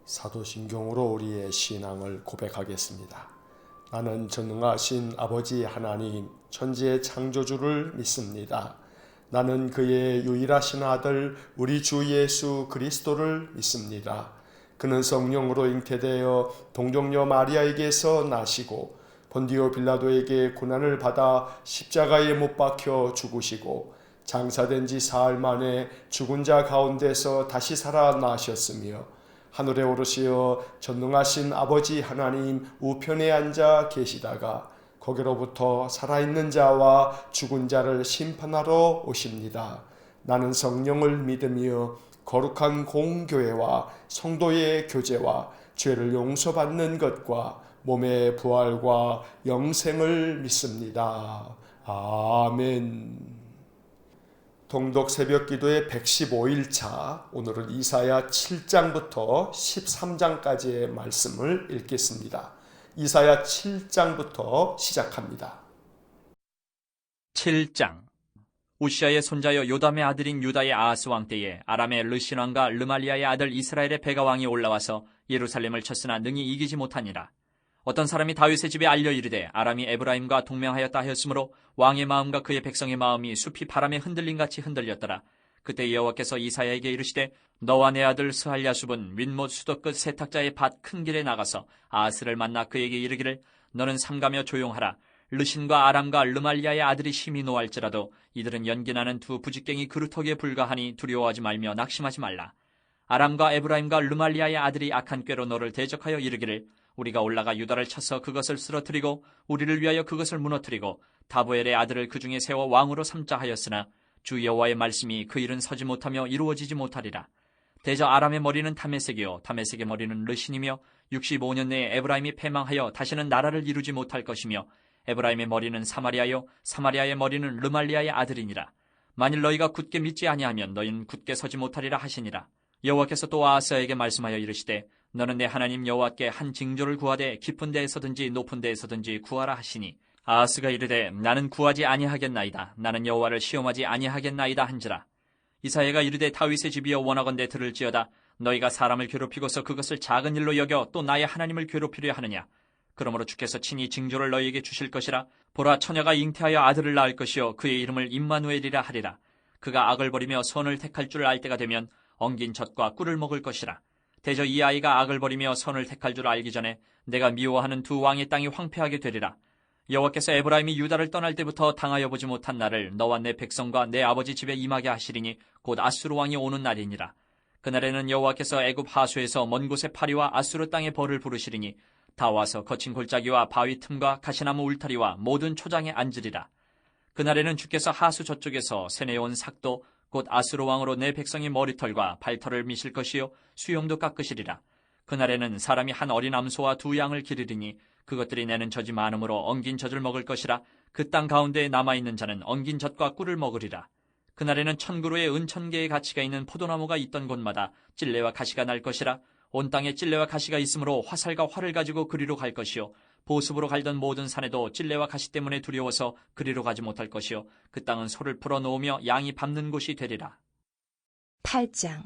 사도신경으로 우리의 신앙을 고백하겠습니다. 나는 전능하신 아버지 하나님 천지의 창조주를 믿습니다. 나는 그의 유일하신 아들 우리 주 예수 그리스도를 믿습니다. 그는 성령으로 잉태되어 동정녀 마리아에게서 나시고 본디오 빌라도에게 고난을 받아 십자가에 못 박혀 죽으시고 장사된 지 사흘 만에 죽은 자 가운데서 다시 살아나셨으며 하늘에 오르시어 전능하신 아버지 하나님 우편에 앉아 계시다가 거기로부터 살아있는 자와 죽은 자를 심판하러 오십니다. 나는 성령을 믿으며 거룩한 공교회와 성도의 교제와 죄를 용서받는 것과 몸의 부활과 영생을 믿습니다. 아멘. 동독 새벽기도의 115일차, 오늘은 이사야 7장부터 13장까지의 말씀을 읽겠습니다. 이사야 7장부터 시작합니다. 7장. 우시아의 손자여 요담의 아들인 유다의 아하스 왕 때에 아람의 르신 왕과 르말리아의 아들 이스라엘의 베가 왕이 올라와서 예루살렘을 쳤으나 능히 이기지 못하니라. 어떤 사람이 다윗의 집에 알려 이르되 아람이 에브라임과 동맹하였다 하였으므로 왕의 마음과 그의 백성의 마음이 숲이 바람에 흔들림같이 흔들렸더라. 그때 여호와께서 이사야에게 이르시되 너와 내 아들 스할야숲은 윗못 수도 끝 세탁자의 밭 큰 길에 나가서 아하스를 만나 그에게 이르기를 너는 삼가며 조용하라. 르신과 아람과 르말리아의 아들이 심히 노할지라도 이들은 연기나는 두 부직갱이 그루터기에 불과하니 두려워하지 말며 낙심하지 말라. 아람과 에브라임과 르말리아의 아들이 악한 꾀로 너를 대적하여 이르기를 우리가 올라가 유다를 쳐서 그것을 쓰러뜨리고 우리를 위하여 그것을 무너뜨리고 다보엘의 아들을 그 중에 세워 왕으로 삼자 하였으나 주 여호와의 말씀이 그 일은 서지 못하며 이루어지지 못하리라. 대저 아람의 머리는 다메섹이요 다메섹의 머리는 르신이며 65년 내에 에브라임이 패망하여 다시는 나라를 이루지 못할 것이며 에브라임의 머리는 사마리아요 사마리아의 머리는 르말리아의 아들이니라. 만일 너희가 굳게 믿지 아니하면 너희는 굳게 서지 못하리라 하시니라. 여호와께서 또 아하스에게 말씀하여 이르시되 너는 내 하나님 여호와께 한 징조를 구하되 깊은 데에서든지 높은 데에서든지 구하라 하시니 아하스가 이르되 나는 구하지 아니하겠나이다. 나는 여호와를 시험하지 아니하겠나이다 한지라. 이사야가 이르되 다윗의 집이여 원하건대 들을지어다. 너희가 사람을 괴롭히고서 그것을 작은 일로 여겨 또 나의 하나님을 괴롭히려 하느냐. 그러므로 주께서 친히 징조를 너희에게 주실 것이라. 보라 처녀가 잉태하여 아들을 낳을 것이요 그의 이름을 임마누엘이라 하리라. 그가 악을 버리며 선을 택할 줄 알 때가 되면 엉긴 젖과 꿀을 먹을 것이라. 대저 이 아이가 악을 버리며 선을 택할 줄 알기 전에 내가 미워하는 두 왕의 땅이 황폐하게 되리라. 여호와께서 에브라임이 유다를 떠날 때부터 당하여 보지 못한 날을 너와 내 백성과 내 아버지 집에 임하게 하시리니 곧 아수르 왕이 오는 날이니라. 그날에는 여호와께서 애굽 하수에서 먼 곳의 파리와 아수르 땅의 벌을 부르시리니 다 와서 거친 골짜기와 바위 틈과 가시나무 울타리와 모든 초장에 앉으리라. 그날에는 주께서 하수 저쪽에서 세내온 삭도 곧 아수르 왕으로 내 백성의 머리털과 발털을 미실 것이요 수염도 깎으시리라. 그날에는 사람이 한 어린 암소와 두 양을 기르리니 그것들이 내는 젖이 많으므로 엉긴 젖을 먹을 것이라. 그 땅 가운데에 남아있는 자는 엉긴 젖과 꿀을 먹으리라. 그날에는 천그루의 은천개의 가치가 있는 포도나무가 있던 곳마다 찔레와 가시가 날 것이라. 온 땅에 찔레와 가시가 있으므로 화살과 활을 가지고 그리로 갈 것이요 보습으로 갈던 모든 산에도 찔레와 가시 때문에 두려워서 그리로 가지 못할 것이요 그 땅은 소를 풀어놓으며 양이 밟는 곳이 되리라. 8장.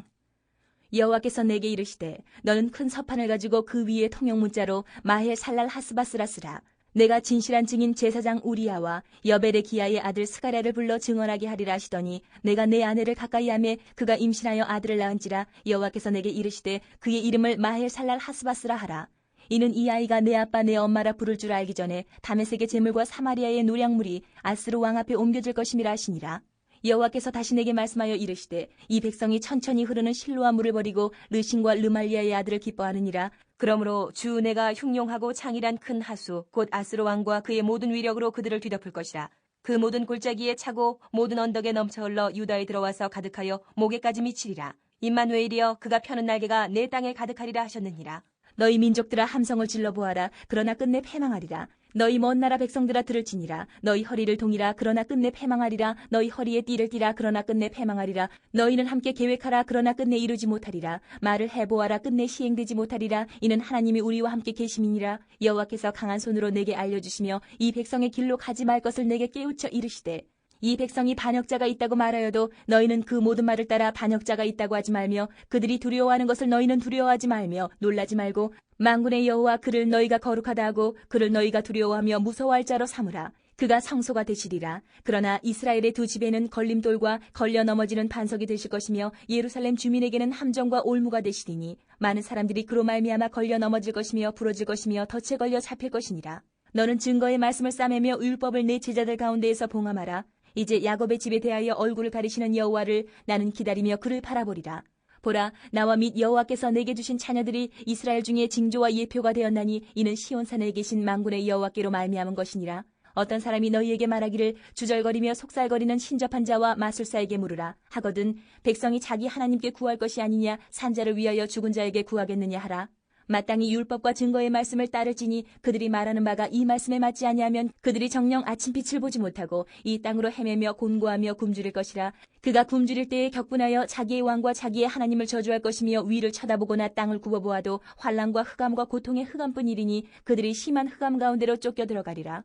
여호와께서 내게 이르시되 너는 큰 서판을 가지고 그 위에 통용문자로 마헬 살랄 하스바스라 쓰라. 내가 진실한 증인 제사장 우리야와 여벨의 기야의 아들 스가랴를 불러 증언하게 하리라 하시더니 내가 내 아내를 가까이 하매 그가 임신하여 아들을 낳은지라. 여호와께서 내게 이르시되 그의 이름을 마헬 살랄 하스바스라 하라. 이는 이 아이가 내 아빠 내 엄마라 부를 줄 알기 전에 다메섹의 제물과 사마리아의 노량물이 아스루 왕 앞에 옮겨질 것임이라 하시니라. 여호와께서 다시 내게 말씀하여 이르시되 이 백성이 천천히 흐르는 실로와 물을 버리고 르신과 르말리아의 아들을 기뻐하느니라. 그러므로 주 내가 흉용하고 창일한 큰 하수 곧 아스루 왕과 그의 모든 위력으로 그들을 뒤덮을 것이라. 그 모든 골짜기에 차고 모든 언덕에 넘쳐 흘러 유다에 들어와서 가득하여 목에까지 미치리라. 임마누엘이여 그가 펴는 날개가 내 땅에 가득하리라 하셨느니라. 너희 민족들아 함성을 질러 보아라. 그러나 끝내 패망하리라. 너희 먼 나라 백성들아 들을지니라. 너희 허리를 동이라. 그러나 끝내 패망하리라. 너희 허리에 띠를 띠라. 그러나 끝내 패망하리라. 너희는 함께 계획하라. 그러나 끝내 이루지 못하리라. 말을 해보아라. 끝내 시행되지 못하리라. 이는 하나님이 우리와 함께 계심이니라. 여호와께서 강한 손으로 내게 알려주시며 이 백성의 길로 가지 말 것을 내게 깨우쳐 이르시되 이 백성이 반역자가 있다고 말하여도 너희는 그 모든 말을 따라 반역자가 있다고 하지 말며 그들이 두려워하는 것을 너희는 두려워하지 말며 놀라지 말고 만군의 여호와 그를 너희가 거룩하다 하고 그를 너희가 두려워하며 무서워할 자로 삼으라. 그가 성소가 되시리라. 그러나 이스라엘의 두 집에는 걸림돌과 걸려 넘어지는 반석이 되실 것이며 예루살렘 주민에게는 함정과 올무가 되시리니 많은 사람들이 그로 말미암아 걸려 넘어질 것이며 부러질 것이며 덫에 걸려 잡힐 것이니라. 너는 증거의 말씀을 싸매며 율법을 내 제자들 가운데에서 봉함하라. 이제 야곱의 집에 대하여 얼굴을 가리시는 여호와를 나는 기다리며 그를 바라보리라. 보라, 나와 및 여호와께서 내게 주신 자녀들이 이스라엘 중에 징조와 예표가 되었나니 이는 시온산에 계신 만군의 여호와께로 말미암은 것이니라. 어떤 사람이 너희에게 말하기를 주절거리며 속살거리는 신접한 자와 마술사에게 물으라 하거든 백성이 자기 하나님께 구할 것이 아니냐 산자를 위하여 죽은 자에게 구하겠느냐 하라. 마땅히 율법과 증거의 말씀을 따를지니 그들이 말하는 바가 이 말씀에 맞지 아니하면 그들이 정녕 아침빛을 보지 못하고 이 땅으로 헤매며 곤고하며 굶주릴 것이라. 그가 굶주릴 때에 격분하여 자기의 왕과 자기의 하나님을 저주할 것이며 위를 쳐다보거나 땅을 굽어보아도 환난과 흑암과 고통의 흑암뿐이리니 그들이 심한 흑암 가운데로 쫓겨 들어가리라.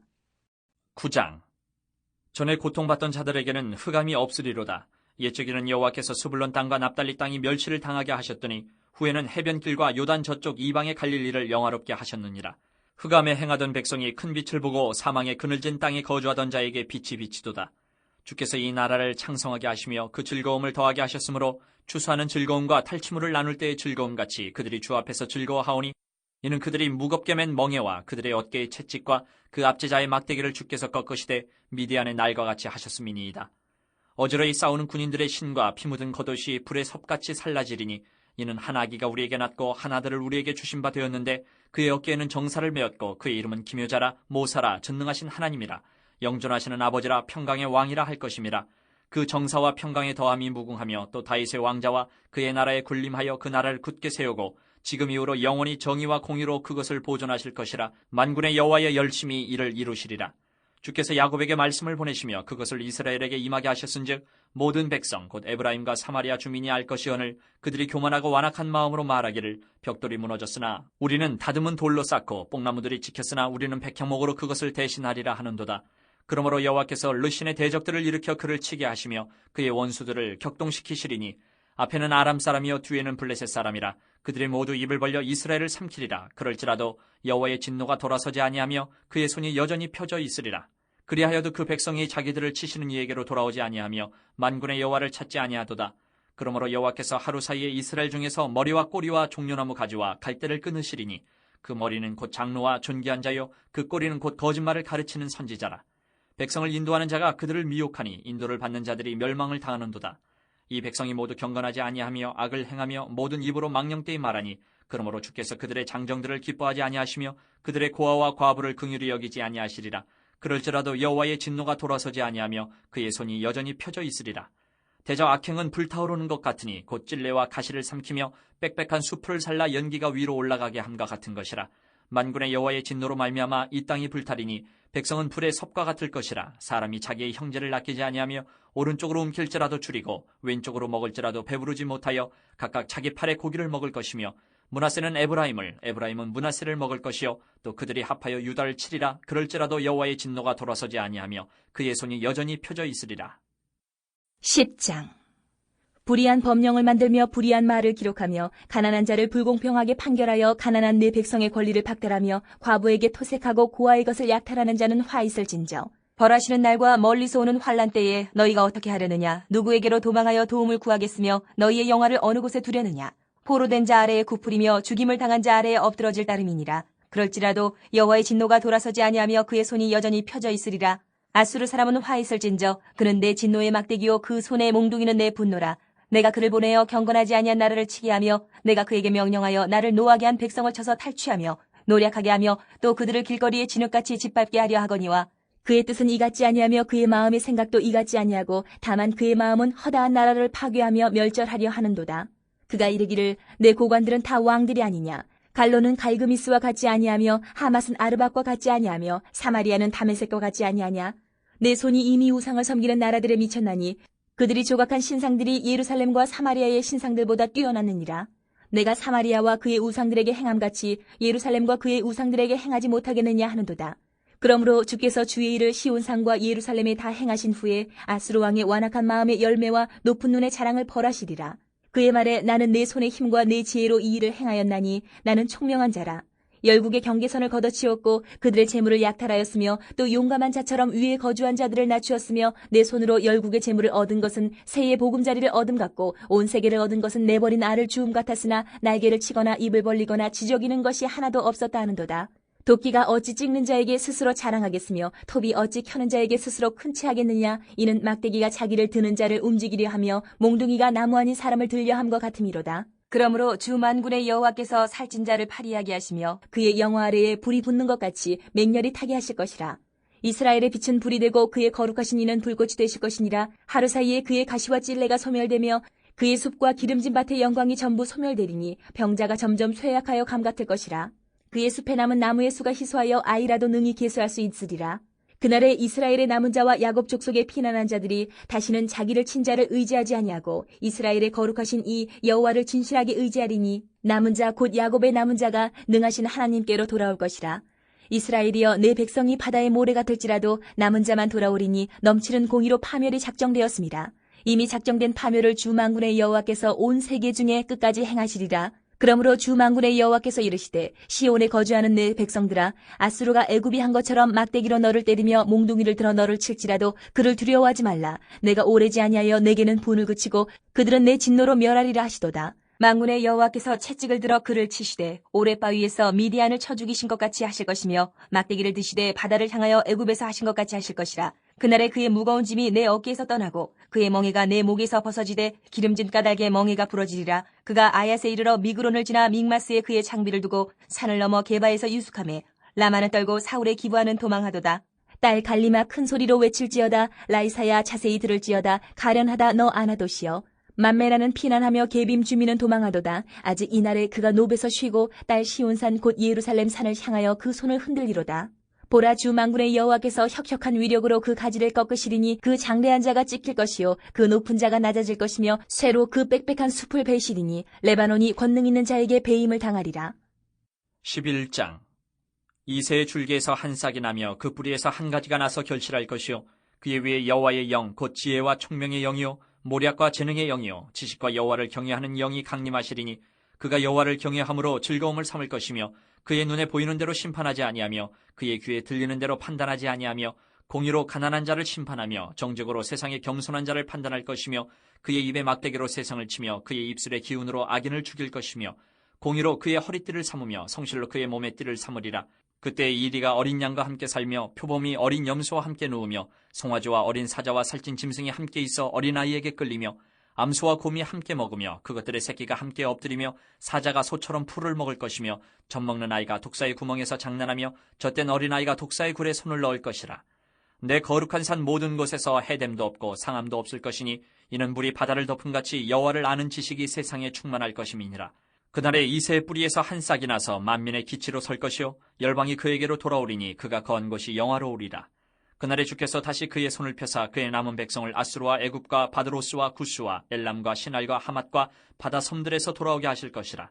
9장. 전에 고통받던 자들에게는 흑암이 없으리로다. 옛적에는 여호와께서 스불론 땅과 납달리 땅이 멸시를 당하게 하셨더니 후에는 해변길과 요단 저쪽 이방의 갈릴리를 영화롭게 하셨느니라. 흑암에 행하던 백성이 큰 빛을 보고 사망의 그늘진 땅에 거주하던 자에게 빛이 비치도다. 주께서 이 나라를 창성하게 하시며 그 즐거움을 더하게 하셨으므로 추수하는 즐거움과 탈취물을 나눌 때의 즐거움같이 그들이 주 앞에서 즐거워하오니 이는 그들이 무겁게 맨 멍에와 그들의 어깨의 채찍과 그 압제자의 막대기를 주께서 꺾으시되 미디안의 날과 같이 하셨음이니이다. 어지러이 싸우는 군인들의 신과 피 묻은 겉옷이 불의 섭같이 살라지리니 이는 한 아기가 우리에게 낳고 한 아들을 우리에게 주신 바 되었는데 그의 어깨에는 정사를 메었고 그의 이름은 기묘자라 모사라 전능하신 하나님이라 영존하시는 아버지라 평강의 왕이라 할 것임이라. 그 정사와 평강의 더함이 무궁하며 또 다윗의 왕자와 그의 나라에 군림하여 그 나라를 굳게 세우고 지금 이후로 영원히 정의와 공의로 그것을 보존하실 것이라. 만군의 여호와의 열심히 이를 이루시리라. 주께서 야곱에게 말씀을 보내시며 그것을 이스라엘에게 임하게 하셨은즉 모든 백성 곧 에브라임과 사마리아 주민이 알 것이오늘 그들이 교만하고 완악한 마음으로 말하기를 벽돌이 무너졌으나 우리는 다듬은 돌로 쌓고 뽕나무들이 지켰으나 우리는 백향목으로 그것을 대신하리라 하는도다. 그러므로 여호와께서 르신의 대적들을 일으켜 그를 치게 하시며 그의 원수들을 격동시키시리니 앞에는 아람 사람이요 뒤에는 블레셋 사람이라. 그들이 모두 입을 벌려 이스라엘을 삼키리라. 그럴지라도 여호와의 진노가 돌아서지 아니하며 그의 손이 여전히 펴져 있으리라. 그리하여도 그 백성이 자기들을 치시는 이에게로 돌아오지 아니하며 만군의 여호와를 찾지 아니하도다. 그러므로 여호와께서 하루 사이에 이스라엘 중에서 머리와 꼬리와 종려나무 가지와 갈대를 끊으시리니 그 머리는 곧 장로와 존귀한 자요 그 꼬리는 곧 거짓말을 가르치는 선지자라. 백성을 인도하는 자가 그들을 미혹하니 인도를 받는 자들이 멸망을 당하는도다. 이 백성이 모두 경건하지 아니하며 악을 행하며 모든 입으로 망령되이 말하니 그러므로 주께서 그들의 장정들을 기뻐하지 아니하시며 그들의 고아와 과부를 긍휼히 여기지 아니하시리라. 그럴지라도 여호와의 진노가 돌아서지 아니하며 그의 손이 여전히 펴져 있으리라. 대저 악행은 불타오르는 것 같으니 곧 찔레와 가시를 삼키며 빽빽한 숲을 살라 연기가 위로 올라가게 함과 같은 것이라. 만군의 여호와의 진노로 말미암아 이 땅이 불타리니 백성은 불의 섭과 같을 것이라. 사람이 자기의 형제를 아끼지 아니하며 오른쪽으로 움킬지라도 줄이고 왼쪽으로 먹을지라도 배부르지 못하여 각각 자기 팔의 고기를 먹을 것이며 므낫세는 에브라임은 므낫세를 먹을 것이요 또 그들이 합하여 유다를 치리라. 그럴지라도 여호와의 진노가 돌아서지 아니하며 그의 손이 여전히 펴져 있으리라. 10장. 불의한 법령을 만들며 불의한 말을 기록하며 가난한 자를 불공평하게 판결하여 가난한 내 백성의 권리를 박탈하며 과부에게 토색하고 고아의 것을 약탈하는 자는 화 있을진저. 벌하시는 날과 멀리서 오는 환란 때에 너희가 어떻게 하려느냐? 누구에게로 도망하여 도움을 구하겠으며 너희의 영화를 어느 곳에 두려느냐? 포로된 자 아래에 굽으리며 죽임을 당한 자 아래에 엎드러질 따름이니라. 그럴지라도 여호와의 진노가 돌아서지 아니하며 그의 손이 여전히 펴져 있으리라. 아수르 사람은 화 있을진저. 그는 내 진노의 막대기요 그 손에 몽둥이는 내 분노라. 내가 그를 보내어 경건하지 아니한 나라를 치게 하며 내가 그에게 명령하여 나를 노하게 한 백성을 쳐서 탈취하며 노략하게 하며 또 그들을 길거리에 진흙같이 짓밟게 하려 하거니와 그의 뜻은 이같지 아니하며 그의 마음의 생각도 이같지 아니하고 다만 그의 마음은 허다한 나라를 파괴하며 멸절하려 하는도다. 그가 이르기를 내 고관들은 다 왕들이 아니냐. 갈로는 갈그미스와 같지 아니하며 하맛은 아르밧과 같지 아니하며 사마리아는 다메섹과 같지 아니하냐. 내 손이 이미 우상을 섬기는 나라들에 미쳤나니 그들이 조각한 신상들이 예루살렘과 사마리아의 신상들보다 뛰어났느니라. 내가 사마리아와 그의 우상들에게 행함같이 예루살렘과 그의 우상들에게 행하지 못하겠느냐 하는도다. 그러므로 주께서 주의 일을 시온산과 예루살렘에 다 행하신 후에 아수르 왕의 완악한 마음의 열매와 높은 눈의 자랑을 벌하시리라. 그의 말에 나는 내 손의 힘과 내 지혜로 이 일을 행하였나니 나는 총명한 자라. 열국의 경계선을 걷어치웠고 그들의 재물을 약탈하였으며 또 용감한 자처럼 위에 거주한 자들을 낮추었으며 내 손으로 열국의 재물을 얻은 것은 새의 보금자리를 얻음 같고 온 세계를 얻은 것은 내버린 알을 주움 같았으나 날개를 치거나 입을 벌리거나 지저귀는 것이 하나도 없었다 하는도다. 도끼가 어찌 찍는 자에게 스스로 자랑하겠으며 톱이 어찌 켜는 자에게 스스로 큰 체하겠느냐. 이는 막대기가 자기를 드는 자를 움직이려 하며 몽둥이가 나무 아닌 사람을 들려 함과 같음이로다. 그러므로 주 만군의 여호와께서 살찐 자를 파리하게 하시며 그의 영화 아래에 불이 붙는 것 같이 맹렬히 타게 하실 것이라. 이스라엘의 빛은 불이 되고 그의 거룩하신 이는 불꽃이 되실 것이니라. 하루 사이에 그의 가시와 찔레가 소멸되며 그의 숲과 기름진 밭의 영광이 전부 소멸되리니 병자가 점점 쇠약하여 감 같을 것이라. 그의 숲에 남은 나무의 수가 희소하여 아이라도 능히 계수할 수 있으리라. 그날에 이스라엘의 남은 자와 야곱 족속의 피난한 자들이 다시는 자기를 친 자를 의지하지 아니하고 이스라엘의 거룩하신 이 여호와를 진실하게 의지하리니 남은 자 곧 야곱의 남은 자가 능하신 하나님께로 돌아올 것이라. 이스라엘이여 내 백성이 바다의 모래 같을지라도 남은 자만 돌아오리니 넘치는 공의로 파멸이 작정되었습니다. 이미 작정된 파멸을 주 만군의 여호와께서 온 세계 중에 끝까지 행하시리라. 그러므로 주 만군의 여호와께서 이르시되 시온에 거주하는 내 백성들아 아수르가 애굽이 한 것처럼 막대기로 너를 때리며 몽둥이를 들어 너를 칠지라도 그를 두려워하지 말라. 내가 오래지 아니하여 내게는 분을 그치고 그들은 내 진노로 멸하리라 하시도다. 만군의 여호와께서 채찍을 들어 그를 치시되 오랫바위에서 미디안을 쳐 죽이신 것 같이 하실 것이며 막대기를 드시되 바다를 향하여 애굽에서 하신 것 같이 하실 것이라. 그날에 그의 무거운 짐이 내 어깨에서 떠나고 그의 멍에가 내 목에서 벗어지되 기름진 까닭에 멍에가 부러지리라. 그가 아얏에 이르러 미그론을 지나 믹마스에 그의 장비를 두고 산을 넘어 게바에서 유숙하며 라마는 떨고 사울의 기부하는 도망하도다. 딸 갈리마 큰 소리로 외칠지어다. 라이사야 자세히 들을지어다. 가련하다 너 아나도시여. 만메라는 피난하며 게빔 주민은 도망하도다. 아직 이날에 그가 노베서 쉬고 딸 시온산 곧 예루살렘 산을 향하여 그 손을 흔들리로다. 보라 주 만군의 여호와께서 혁혁한 위력으로 그 가지를 꺾으시리니 그 장대한 자가 찢길 것이요 그 높은 자가 낮아질 것이며 쇠로 그 빽빽한 숲을 베시리니 레바논이 권능 있는 자에게 배임을 당하리라. 11장 이새의 줄기에서 한 싹이 나며 그 뿌리에서 한 가지가 나서 결실할 것이요 그의 위에 여호와의 영 곧 지혜와 총명의 영이요 모략과 재능의 영이요 지식과 여호와를 경외하는 영이 강림하시리니 그가 여호와를 경외함으로 즐거움을 삼을 것이며 그의 눈에 보이는 대로 심판하지 아니하며 그의 귀에 들리는 대로 판단하지 아니하며 공의로 가난한 자를 심판하며 정직으로 세상의 겸손한 자를 판단할 것이며 그의 입에 막대기로 세상을 치며 그의 입술의 기운으로 악인을 죽일 것이며 공의로 그의 허리띠를 삼으며 성실로 그의 몸에 띠를 삼으리라. 그때 이리가 어린 양과 함께 살며 표범이 어린 염소와 함께 누우며 송아지와 어린 사자와 살찐 짐승이 함께 있어 어린아이에게 끌리며 암소와 곰이 함께 먹으며 그것들의 새끼가 함께 엎드리며 사자가 소처럼 풀을 먹을 것이며 젖먹는 아이가 독사의 구멍에서 장난하며 젖된 어린아이가 독사의 굴에 손을 넣을 것이라. 내 거룩한 산 모든 곳에서 해됨도 없고 상함도 없을 것이니 이는 물이 바다를 덮은 같이 여호와를 아는 지식이 세상에 충만할 것임이니라. 그날에 이새의 뿌리에서 한 싹이 나서 만민의 기치로 설 것이요 열방이 그에게로 돌아오리니 그가 거한 곳이 영화로우리라. 그날에 주께서 다시 그의 손을 펴사 그의 남은 백성을 아수르와 애굽과 바드로스와 구스와 엘람과 시날과 하맛과 바다 섬들에서 돌아오게 하실 것이라.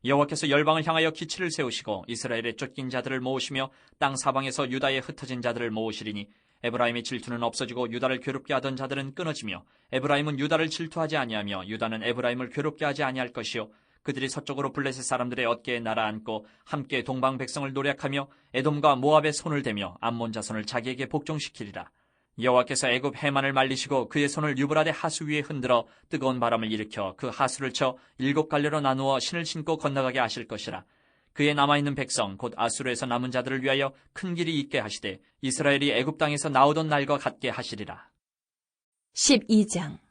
여호와께서 열방을 향하여 기치를 세우시고 이스라엘의 쫓긴 자들을 모으시며 땅 사방에서 유다에 흩어진 자들을 모으시리니 에브라임의 질투는 없어지고 유다를 괴롭게 하던 자들은 끊어지며 에브라임은 유다를 질투하지 아니하며 유다는 에브라임을 괴롭게 하지 아니할 것이요 그들이 서쪽으로 블레셋 사람들의 어깨에 날아앉고 함께 동방 백성을 노략하며 에돔과 모압의 손을 대며 암몬 자손을 자기에게 복종시키리라. 여호와께서 애굽 해만을 말리시고 그의 손을 유브라데 하수 위에 흔들어 뜨거운 바람을 일으켜 그 하수를 쳐 7갈래로 나누어 신을 신고 건너가게 하실 것이라. 그의 남아있는 백성 곧 아수르에서 남은 자들을 위하여 큰 길이 있게 하시되 이스라엘이 애굽 땅에서 나오던 날과 같게 하시리라. 12장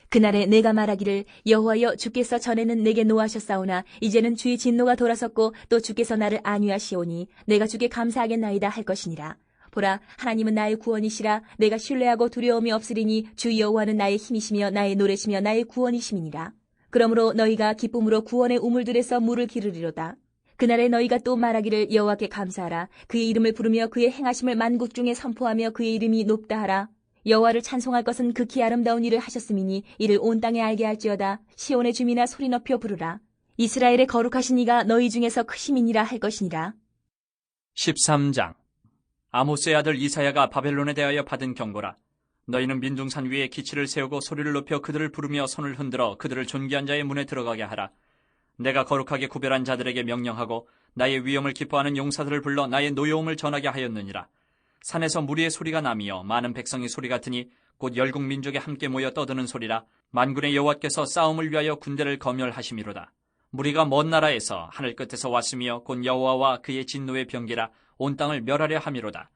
그날에 내가 말하기를 여호와여 주께서 전에는 내게 노하셨사오나 이제는 주의 진노가 돌아섰고 또 주께서 나를 안위하시오니 내가 주께 감사하겠나이다 할 것이니라. 보라 하나님은 나의 구원이시라. 내가 신뢰하고 두려움이 없으리니 주 여호와는 나의 힘이시며 나의 노래시며 나의 구원이심이니라. 그러므로 너희가 기쁨으로 구원의 우물들에서 물을 기르리로다. 그날에 너희가 또 말하기를 여호와께 감사하라. 그의 이름을 부르며 그의 행하심을 만국 중에 선포하며 그의 이름이 높다 하라. 여호와를 찬송할 것은 극히 아름다운 일을 하셨음이니 이를 온 땅에 알게 할지어다. 시온의 주민아 소리 높여 부르라. 이스라엘의 거룩하신 이가 너희 중에서 크심이니라 할 것이니라. 13장 아모스의 아들 이사야가 바벨론에 대하여 받은 경고라. 너희는 민둥산 위에 기치를 세우고 소리를 높여 그들을 부르며 손을 흔들어 그들을 존귀한 자의 문에 들어가게 하라. 내가 거룩하게 구별한 자들에게 명령하고 나의 위엄을 기뻐하는 용사들을 불러 나의 노여움을 전하게 하였느니라. 산에서 무리의 소리가 나며 많은 백성의 소리 같으니 곧 열국 민족이 함께 모여 떠드는 소리라. 만군의 여호와께서 싸움을 위하여 군대를 검열하심이로다. 무리가 먼 나라에서 하늘 끝에서 왔으며 곧 여호와와 그의 진노의 병기라 온 땅을 멸하려 함이로다.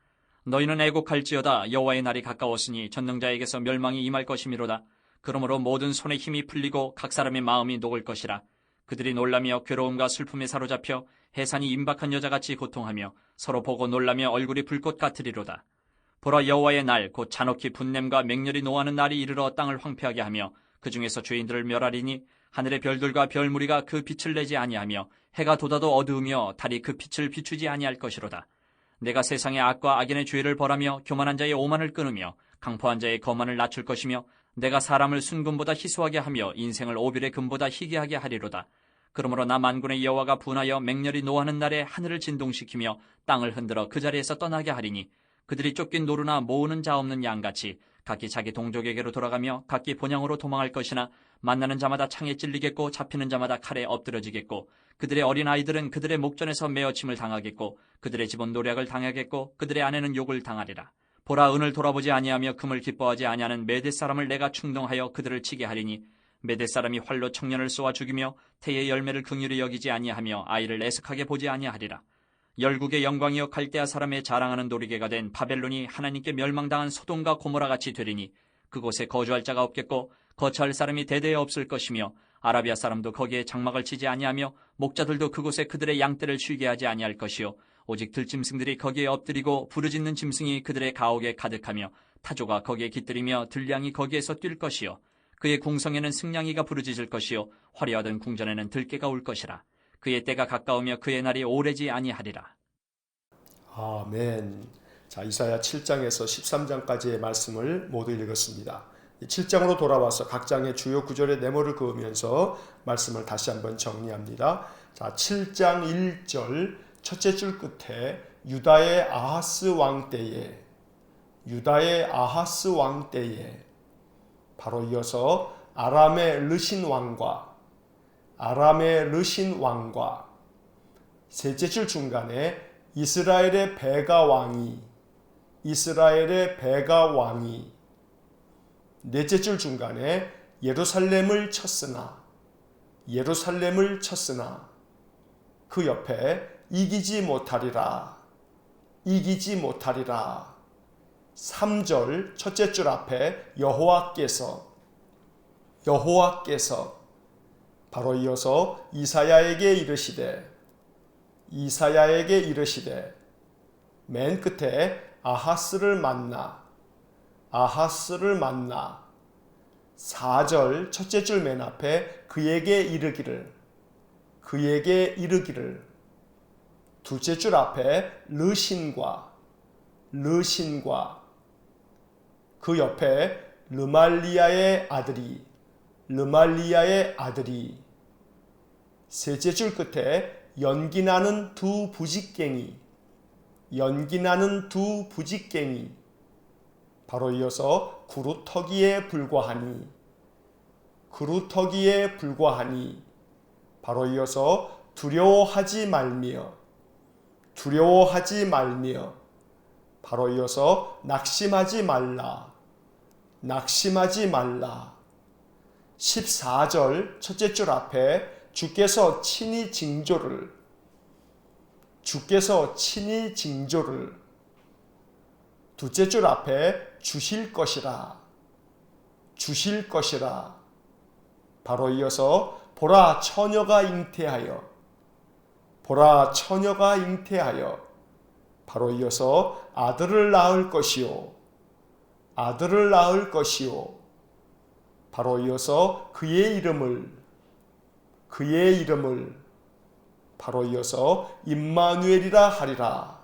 너희는 애곡할지어다. 여호와의 날이 가까웠으니 전능자에게서 멸망이 임할 것이미로다. 그러므로 모든 손에 힘이 풀리고 각 사람의 마음이 녹을 것이라. 그들이 놀라며 괴로움과 슬픔에 사로잡혀 해산이 임박한 여자같이 고통하며 서로 보고 놀라며 얼굴이 불꽃 같으리로다. 보라, 여호와의 날 곧 잔혹히 분냄과 맹렬히 노하는 날이 이르러 땅을 황폐하게 하며 그 중에서 죄인들을 멸하리니 하늘의 별들과 별무리가 그 빛을 내지 아니하며 해가 돋아도 어두우며 달이 그 빛을 비추지 아니할 것이로다. 내가 세상의 악과 악인의 죄를 벌하며 교만한 자의 오만을 끊으며 강포한 자의 거만을 낮출 것이며 내가 사람을 순금보다 희소하게 하며 인생을 오빌의 금보다 희귀하게 하리로다. 그러므로 나 만군의 여호와가 분하여 맹렬히 노하는 날에 하늘을 진동시키며 땅을 흔들어 그 자리에서 떠나게 하리니 그들이 쫓긴 노루나 모으는 자 없는 양같이 각기 자기 동족에게로 돌아가며 각기 본향으로 도망할 것이나 만나는 자마다 창에 찔리겠고 잡히는 자마다 칼에 엎드러지겠고 그들의 어린 아이들은 그들의 목전에서 메어침을 당하겠고 그들의 집은 노략을 당하겠고 그들의 아내는 욕을 당하리라. 보라, 은을 돌아보지 아니하며 금을 기뻐하지 아니하는 메대 사람을 내가 충동하여 그들을 치게 하리니 메대 사람이 활로 청년을 쏘아 죽이며 태의 열매를 긍휼히 여기지 아니하며 아이를 애석하게 보지 아니하리라. 열국의 영광이여 갈대아 사람의 자랑하는 놀이개가 된 바벨론이 하나님께 멸망당한 소돔과 고모라 같이 되리니 그곳에 거주할 자가 없겠고 거처할 사람이 대대에 없을 것이며 아라비아 사람도 거기에 장막을 치지 아니하며 목자들도 그곳에 그들의 양떼를 쉬게 하지 아니할 것이요 오직 들짐승들이 거기에 엎드리고 부르짖는 짐승이 그들의 가옥에 가득하며 타조가 거기에 깃들이며 들량이 거기에서 뛸 것이요 그의 궁성에는 승냥이가 부르짖을 것이요 화려하던 궁전에는 들깨가 올 것이라. 그의 때가 가까우며 그의 날이 오래지 아니하리라. 아멘. 자, 이사야 7장에서 13장까지의 말씀을 모두 읽었습니다. 7장으로 돌아와서 각 장의 주요 구절의 네모를 그으면서 말씀을 다시 한번 정리합니다. 자, 7장 1절 첫째 줄 끝에 유다의 아하스 왕 때에 바로 이어서 아람의 르신 왕과 셋째 줄 중간에 이스라엘의 베가 왕이 넷째 줄 중간에 예루살렘을 쳤으나 그 옆에 이기지 못하리라 3절 첫째 줄 앞에 여호와께서 바로 이어서 이사야에게 이르시되 맨 끝에 아하스를 만나 4절 첫째 줄 맨 앞에 그에게 이르기를 둘째 줄 앞에 르신과 그 옆에 르말리아의 아들이 셋째 줄 끝에 연기나는 두 부직갱이 바로 이어서 구루터기에 불과하니 바로 이어서 두려워하지 말며 바로 이어서 낙심하지 말라 14절 첫째 줄 앞에 주께서 친히 징조를 둘째 줄 앞에 주실 것이라 바로 이어서 보라 처녀가 잉태하여 바로 이어서 아들을 낳을 것이요 바로 이어서 그의 이름을 바로 이어서 임마누엘이라 하리라.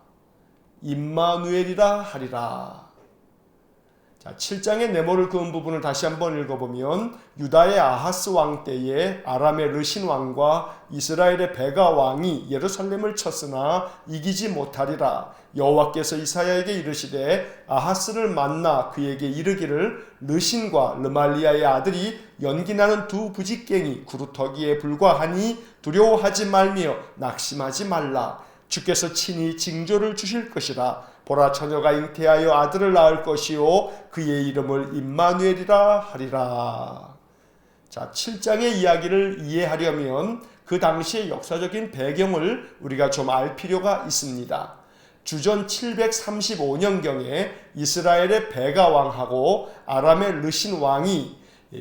자, 7장의 네모를 그은 부분을 다시 한번 읽어보면 유다의 아하스 왕 때에 아람의 르신 왕과 이스라엘의 베가 왕이 예루살렘을 쳤으나 이기지 못하리라. 여호와께서 이사야에게 이르시되 아하스를 만나 그에게 이르기를 르신과 르말리아의 아들이 연기나는 두 부직갱이 구루터기에 불과하니 두려워하지 말며 낙심하지 말라. 주께서 친히 징조를 주실 것이라. 보라, 처녀가 잉태하여 아들을 낳을 것이요 그의 이름을 임마누엘이라 하리라. 자, 7장의 이야기를 이해하려면 그 당시의 역사적인 배경을 우리가 좀 알 필요가 있습니다. 주전 735년경에 이스라엘의 베가 왕하고 아람의 르신 왕이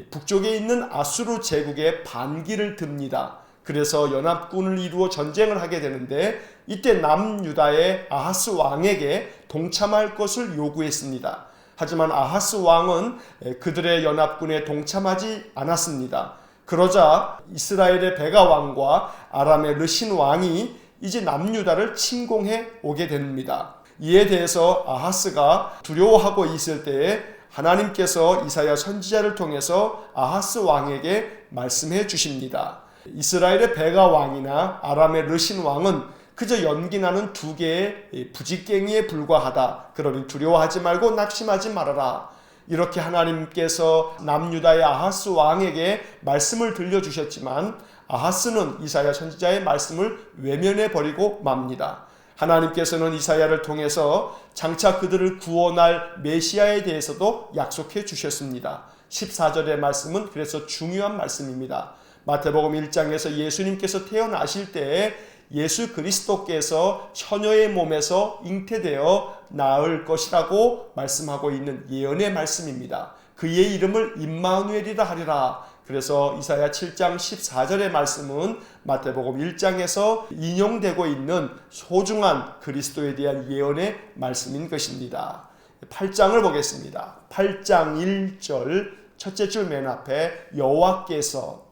북쪽에 있는 아수르 제국의 반기를 듭니다. 그래서 연합군을 이루어 전쟁을 하게 되는데 이때 남유다의 아하스 왕에게 동참할 것을 요구했습니다. 하지만 아하스 왕은 그들의 연합군에 동참하지 않았습니다. 그러자 이스라엘의 베가 왕과 아람의 르신 왕이 이제 남유다를 침공해 오게 됩니다. 이에 대해서 아하스가 두려워하고 있을 때에 하나님께서 이사야 선지자를 통해서 아하스 왕에게 말씀해 주십니다. 이스라엘의 베가 왕이나 아람의 르신 왕은 그저 연기나는 두 개의 부직갱이에 불과하다. 그러니 두려워하지 말고 낙심하지 말아라. 이렇게 하나님께서 남유다의 아하스 왕에게 말씀을 들려주셨지만 아하스는 이사야 선지자의 말씀을 외면해 버리고 맙니다. 하나님께서는 이사야를 통해서 장차 그들을 구원할 메시아에 대해서도 약속해 주셨습니다. 14절의 말씀은 그래서 중요한 말씀입니다. 마태복음 1장에서 예수님께서 태어나실 때에 예수 그리스도께서 처녀의 몸에서 잉태되어 나을 것이라고 말씀하고 있는 예언의 말씀입니다. 그의 이름을 임마누엘이라 하리라. 그래서 이사야 7장 14절의 말씀은 마태복음 1장에서 인용되고 있는 소중한 그리스도에 대한 예언의 말씀인 것입니다. 8장을 보겠습니다. 8장 1절 첫째 줄 맨 앞에 여호와께서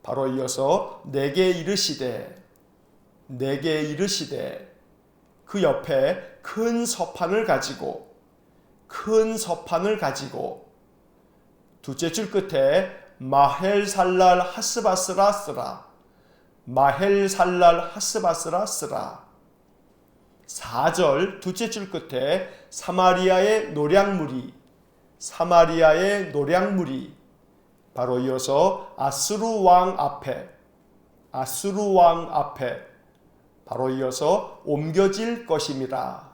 바로 이어서 내게 이르시되 그 옆에 큰 서판을 가지고 둘째 줄 끝에 마헬살랄 하스바스라 쓰라. 4절 둘째 줄 끝에 사마리아의 노량물이 바로 이어서 아수르 왕 앞에 바로 이어서 옮겨질 것임이라.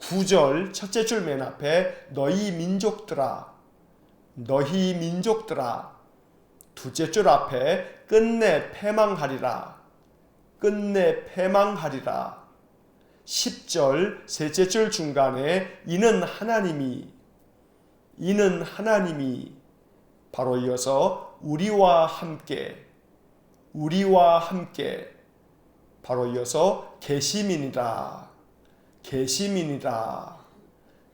9절 첫째 줄 맨 앞에 너희 민족들아. 둘째 줄 앞에 끝내 패망하리라. 10절 셋째 줄 중간에 이는 하나님이 바로 이어서 우리와 함께 바로 이어서 계시민이라.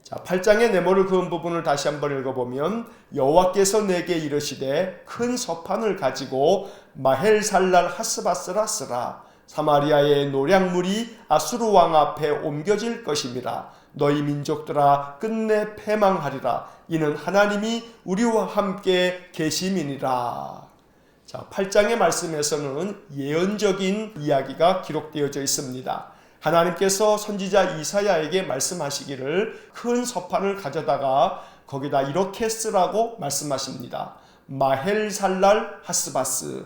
자, 8장의 네모를 그은 부분을 다시 한번 읽어보면 여호와께서 내게 이르시되 큰 서판을 가지고 마헬살랄 하스바스라 쓰라. 사마리아의 노량물이 아수르 왕 앞에 옮겨질 것임이라. 너희 민족들아 끝내 패망하리라. 이는 하나님이 우리와 함께 계심이니라. 자, 8장의 말씀에서는 예언적인 이야기가 기록되어져 있습니다. 하나님께서 선지자 이사야에게 말씀하시기를 큰 서판을 가져다가 거기다 이렇게 쓰라고 말씀하십니다. 마헬살랄 하스바스.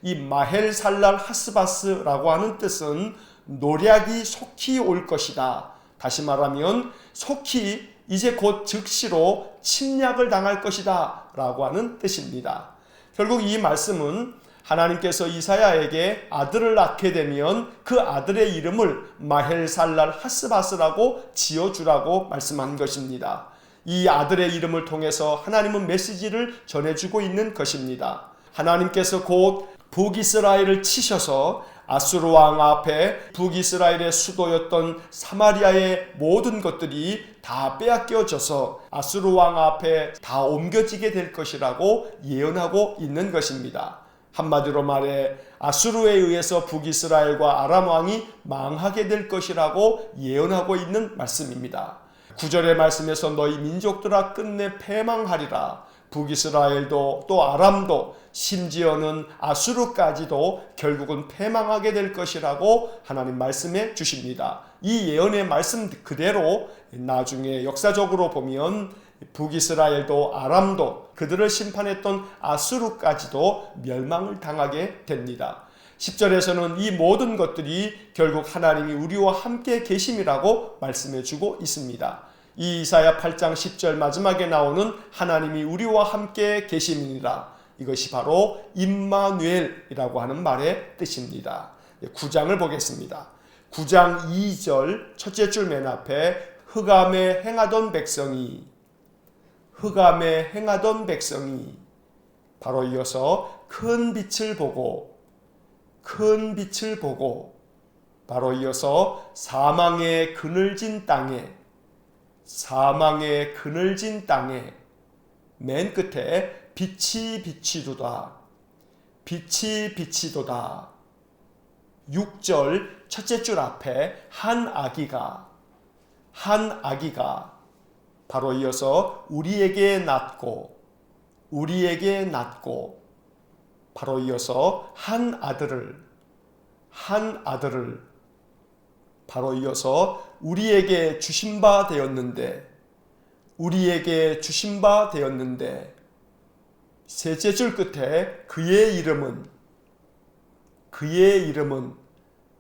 이 마헬살랄 하스바스라고 하는 뜻은 노략이 속히 올 것이다. 다시 말하면 속히 이제 곧 즉시로 침략을 당할 것이다 라고 하는 뜻입니다. 결국 이 말씀은 하나님께서 이사야에게 아들을 낳게 되면 그 아들의 이름을 마헬살랄 하스바스라고 지어주라고 말씀한 것입니다. 이 아들의 이름을 통해서 하나님은 메시지를 전해주고 있는 것입니다. 하나님께서 곧 북이스라엘을 치셔서 아수르 왕 앞에 북이스라엘의 수도였던 사마리아의 모든 것들이 다 빼앗겨져서 아수르 왕 앞에 다 옮겨지게 될 것이라고 예언하고 있는 것입니다. 한마디로 말해 아수르에 의해서 북이스라엘과 아람 왕이 망하게 될 것이라고 예언하고 있는 말씀입니다. 9절의 말씀에서 너희 민족들아 끝내 패망하리라. 북이스라엘도 또 아람도 심지어는 아수르까지도 결국은 패망하게 될 것이라고 하나님 말씀해 주십니다. 이 예언의 말씀 그대로 나중에 역사적으로 보면 북이스라엘도 아람도 그들을 심판했던 아수르까지도 멸망을 당하게 됩니다. 10절에서는 이 모든 것들이 결국 하나님이 우리와 함께 계심이라고 말씀해 주고 있습니다. 이 이사야 8장 10절 마지막에 나오는 하나님이 우리와 함께 계심이니라. 이것이 바로 임마누엘이라고 하는 말의 뜻입니다. 9장을 보겠습니다. 9장 2절 첫째 줄 맨 앞에 흑암에 행하던 백성이 바로 이어서 큰 빛을 보고 바로 이어서 사망의 그늘진 땅에 맨 끝에 빛이 비치도다. 6절 첫째 줄 앞에 한 아기가 바로 이어서 우리에게 낳고 바로 이어서 한 아들을 바로 이어서 우리에게 주심바 되었는데 셋째 줄 끝에 그의 이름은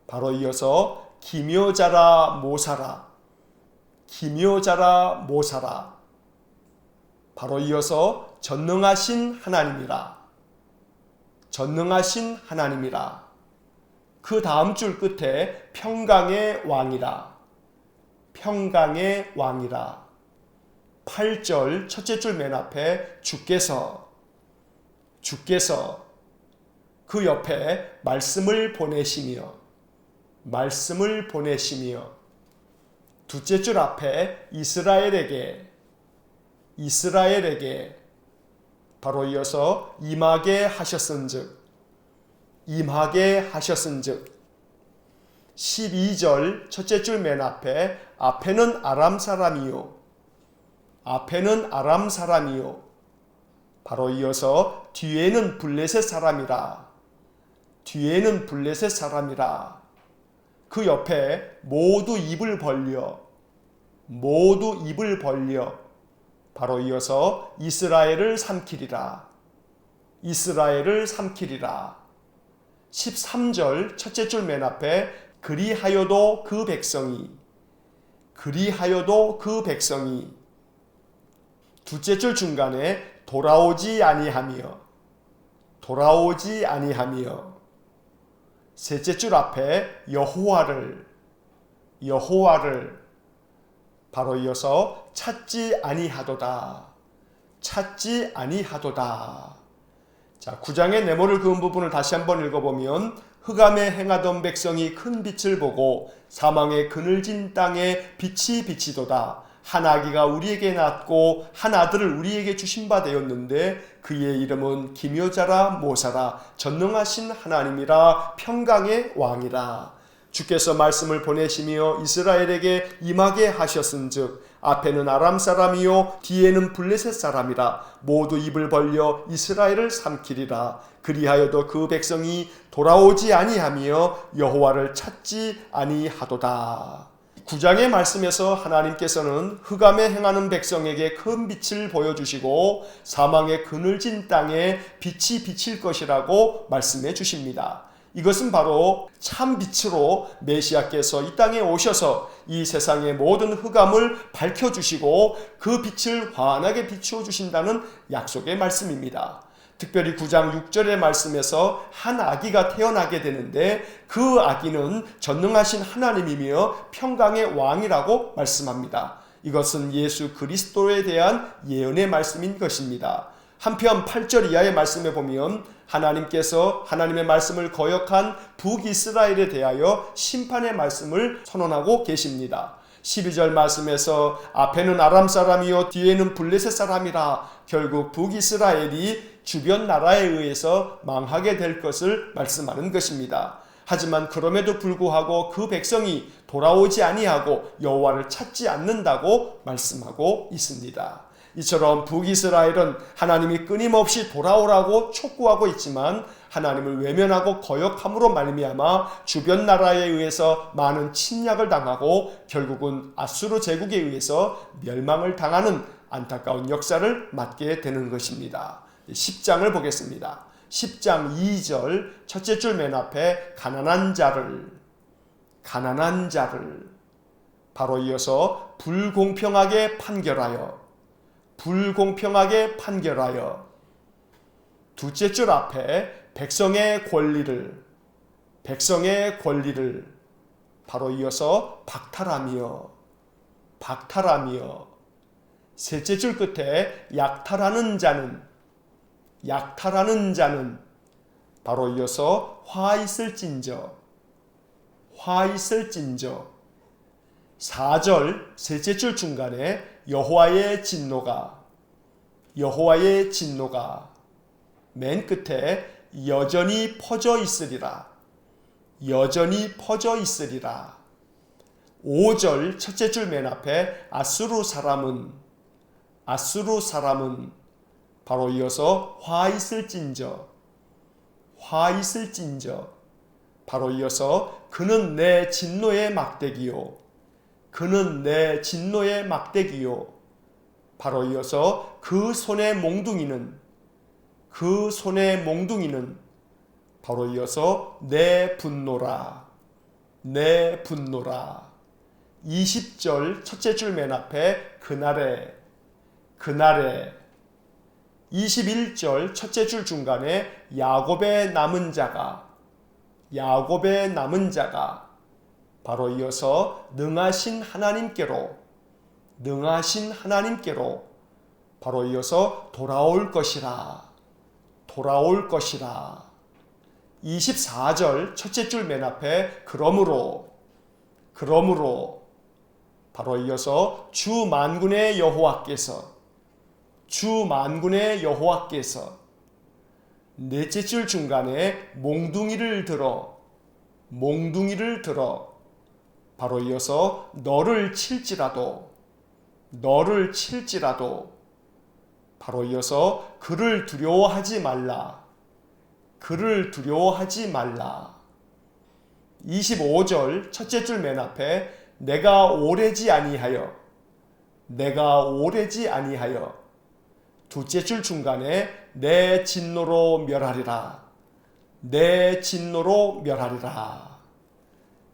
바로 이어서 기묘자라 모사라 바로 이어서 전능하신 하나님이라 그 다음 줄 끝에 평강의 왕이라 8절 첫째 줄 맨 앞에 주께서 그 옆에 말씀을 보내시며 둘째 줄 앞에 이스라엘에게 바로 이어서 임하게 하셨은즉 12절 첫째 줄 맨 앞에는 아람 사람이요 바로 이어서 뒤에는 블레셋 사람이라 그 옆에 모두 입을 벌려 바로 이어서 이스라엘을 삼키리라 13절 첫째 줄 맨 앞에 그리하여도 그 백성이 둘째 줄 중간에 돌아오지 아니하며 셋째 줄 앞에 여호와를 바로 이어서 찾지 아니하도다. 자, 9장의 네모를 그은 부분을 다시 한번 읽어보면 흑암에 행하던 백성이 큰 빛을 보고 사망의 그늘진 땅에 빛이 비치도다. 한 아기가 우리에게 낳고 한 아들을 우리에게 주신 바 되었는데 그의 이름은 기묘자라 모사라 전능하신 하나님이라 평강의 왕이라. 주께서 말씀을 보내시며 이스라엘에게 임하게 하셨은즉 앞에는 아람 사람이요 뒤에는 블레셋 사람이라 모두 입을 벌려 이스라엘을 삼키리라. 그리하여도 그 백성이 돌아오지 아니하며 여호와를 찾지 아니하도다. 9장의 말씀에서 하나님께서는 흑암에 행하는 백성에게 큰 빛을 보여주시고 사망의 그늘진 땅에 빛이 비칠 것이라고 말씀해 주십니다. 이것은 바로 참 빛으로 메시아께서 이 땅에 오셔서 이 세상의 모든 흑암을 밝혀주시고 그 빛을 환하게 비추어 주신다는 약속의 말씀입니다. 특별히 9장 6절의 말씀에서 한 아기가 태어나게 되는데 그 아기는 전능하신 하나님이며 평강의 왕이라고 말씀합니다. 이것은 예수 그리스도에 대한 예언의 말씀인 것입니다. 한편 8절 이하의 말씀에 보면 하나님께서 하나님의 말씀을 거역한 북이스라엘에 대하여 심판의 말씀을 선언하고 계십니다. 12절 말씀에서 앞에는 아람 사람이요 뒤에는 블레셋 사람이라 결국 북이스라엘이 주변 나라에 의해서 망하게 될 것을 말씀하는 것입니다. 하지만 그럼에도 불구하고 그 백성이 돌아오지 아니하고 여호와를 찾지 않는다고 말씀하고 있습니다. 이처럼 북이스라엘은 하나님이 끊임없이 돌아오라고 촉구하고 있지만 하나님을 외면하고 거역함으로 말미암아 주변 나라에 의해서 많은 침략을 당하고 결국은 아수르 제국에 의해서 멸망을 당하는 안타까운 역사를 맞게 되는 것입니다. 10장을 보겠습니다. 10장 2절 첫째 줄 맨 앞에 가난한 자를 바로 이어서 불공평하게 판결하여 둘째 줄 앞에 백성의 권리를 바로 이어서 박탈하며 셋째 줄 끝에 약탈하는 자는 바로 이어서 화 있을진저 4절 셋째 줄 중간에 여호와의 진노가 맨 끝에 여전히 퍼져 있으리라 5절 첫째 줄 맨 앞에 아수르 사람은 바로 이어서 화 있을진저 바로 이어서 그는 내 진노의 막대기요 바로 이어서 그 손의 몽둥이는 바로 이어서 내 분노라 20절 첫째 줄 맨 앞에 그날에 21절 첫째 줄 중간에 야곱의 남은 자가 바로 이어서 능하신 하나님께로 바로 이어서 돌아올 것이라 24절 첫째 줄 맨 앞에 그러므로 바로 이어서 주 만군의 여호와께서 넷째 줄 중간에 몽둥이를 들어 바로 이어서 너를 칠지라도 바로 이어서 그를 두려워하지 말라 25절 첫째 줄 맨 앞에 내가 오래지 아니하여 둘째 줄 중간에 내 진노로 멸하리라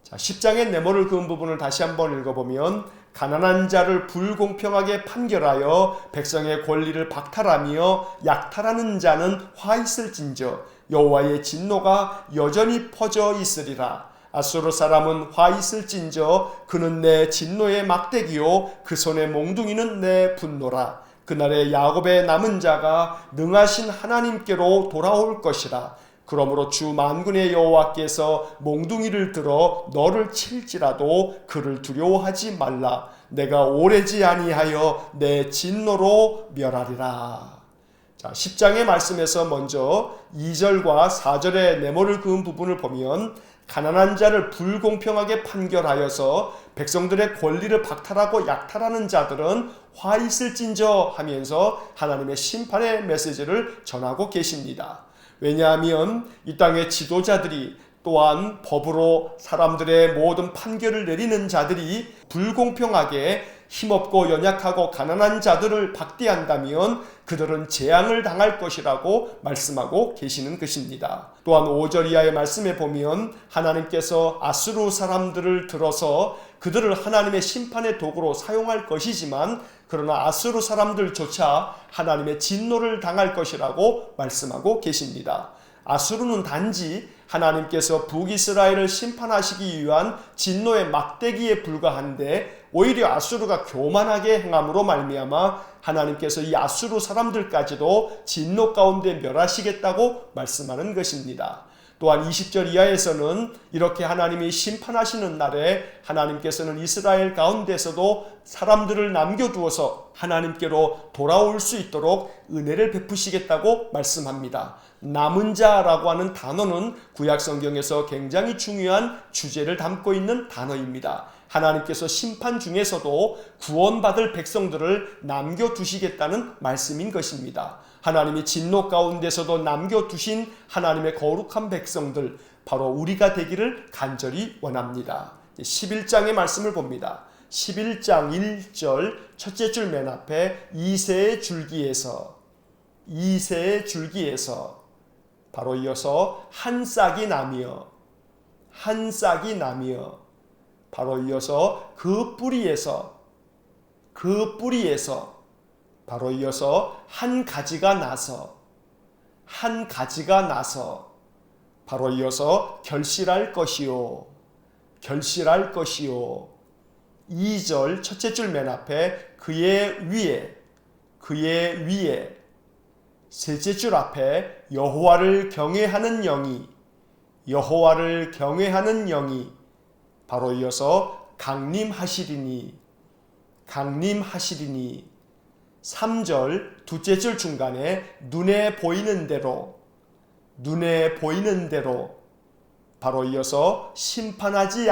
자, 10장의 네모를 그은 부분을 다시 한번 읽어보면 가난한 자를 불공평하게 판결하여 백성의 권리를 박탈하며 약탈하는 자는 화 있을진저 여호와의 진노가 여전히 퍼져 있으리라. 아수르 사람은 화 있을진저 그는 내 진노의 막대기요 그 손의 몽둥이는 내 분노라. 그날에 야곱의 남은 자가 능하신 하나님께로 돌아올 것이라. 그러므로 주 만군의 여호와께서 몽둥이를 들어 너를 칠지라도 그를 두려워하지 말라. 내가 오래지 아니하여 내 진노로 멸하리라. 자, 10장의 말씀에서 먼저 2절과 4절의 네모를 그은 부분을 보면 가난한 자를 불공평하게 판결하여서 백성들의 권리를 박탈하고 약탈하는 자들은 화 있을진저 하면서 하나님의 심판의 메시지를 전하고 계십니다. 왜냐하면 이 땅의 지도자들이 또한 법으로 사람들의 모든 판결을 내리는 자들이 불공평하게 힘없고 연약하고 가난한 자들을 박대한다면 그들은 재앙을 당할 것이라고 말씀하고 계시는 것입니다. 또한 5절 이하의 말씀에 보면 하나님께서 아수르 사람들을 들어서 그들을 하나님의 심판의 도구로 사용할 것이지만 그러나 아수르 사람들조차 하나님의 진노를 당할 것이라고 말씀하고 계십니다. 아수르는 단지 하나님께서 북이스라엘을 심판하시기 위한 진노의 막대기에 불과한데 오히려 아수르가 교만하게 행함으로 말미암아 하나님께서 이 아수르 사람들까지도 진노 가운데 멸하시겠다고 말씀하는 것입니다. 또한 20절 이하에서는 이렇게 하나님이 심판하시는 날에 하나님께서는 이스라엘 가운데서도 사람들을 남겨두어서 하나님께로 돌아올 수 있도록 은혜를 베푸시겠다고 말씀합니다. 남은 자라고 하는 단어는 구약 성경에서 굉장히 중요한 주제를 담고 있는 단어입니다. 하나님께서 심판 중에서도 구원받을 백성들을 남겨두시겠다는 말씀인 것입니다. 하나님이 진노 가운데서도 남겨두신 하나님의 거룩한 백성들, 바로 우리가 되기를 간절히 원합니다. 11장의 말씀을 봅니다. 11장 1절 첫째 줄 맨 앞에 이새의 줄기에서 바로 이어서 한 싹이 나며 바로 이어서 그 뿌리에서 바로 이어서 한 가지가 나서 바로 이어서 결실할 것이요 2절 첫째 줄 맨 앞에 그의 위에 셋째 줄 앞에 여호와를 경외하는 영이 바로 이어서 강림하시리니 3절 둘째 줄 중간에 눈에 보이는 대로 바로 이어서 심판하지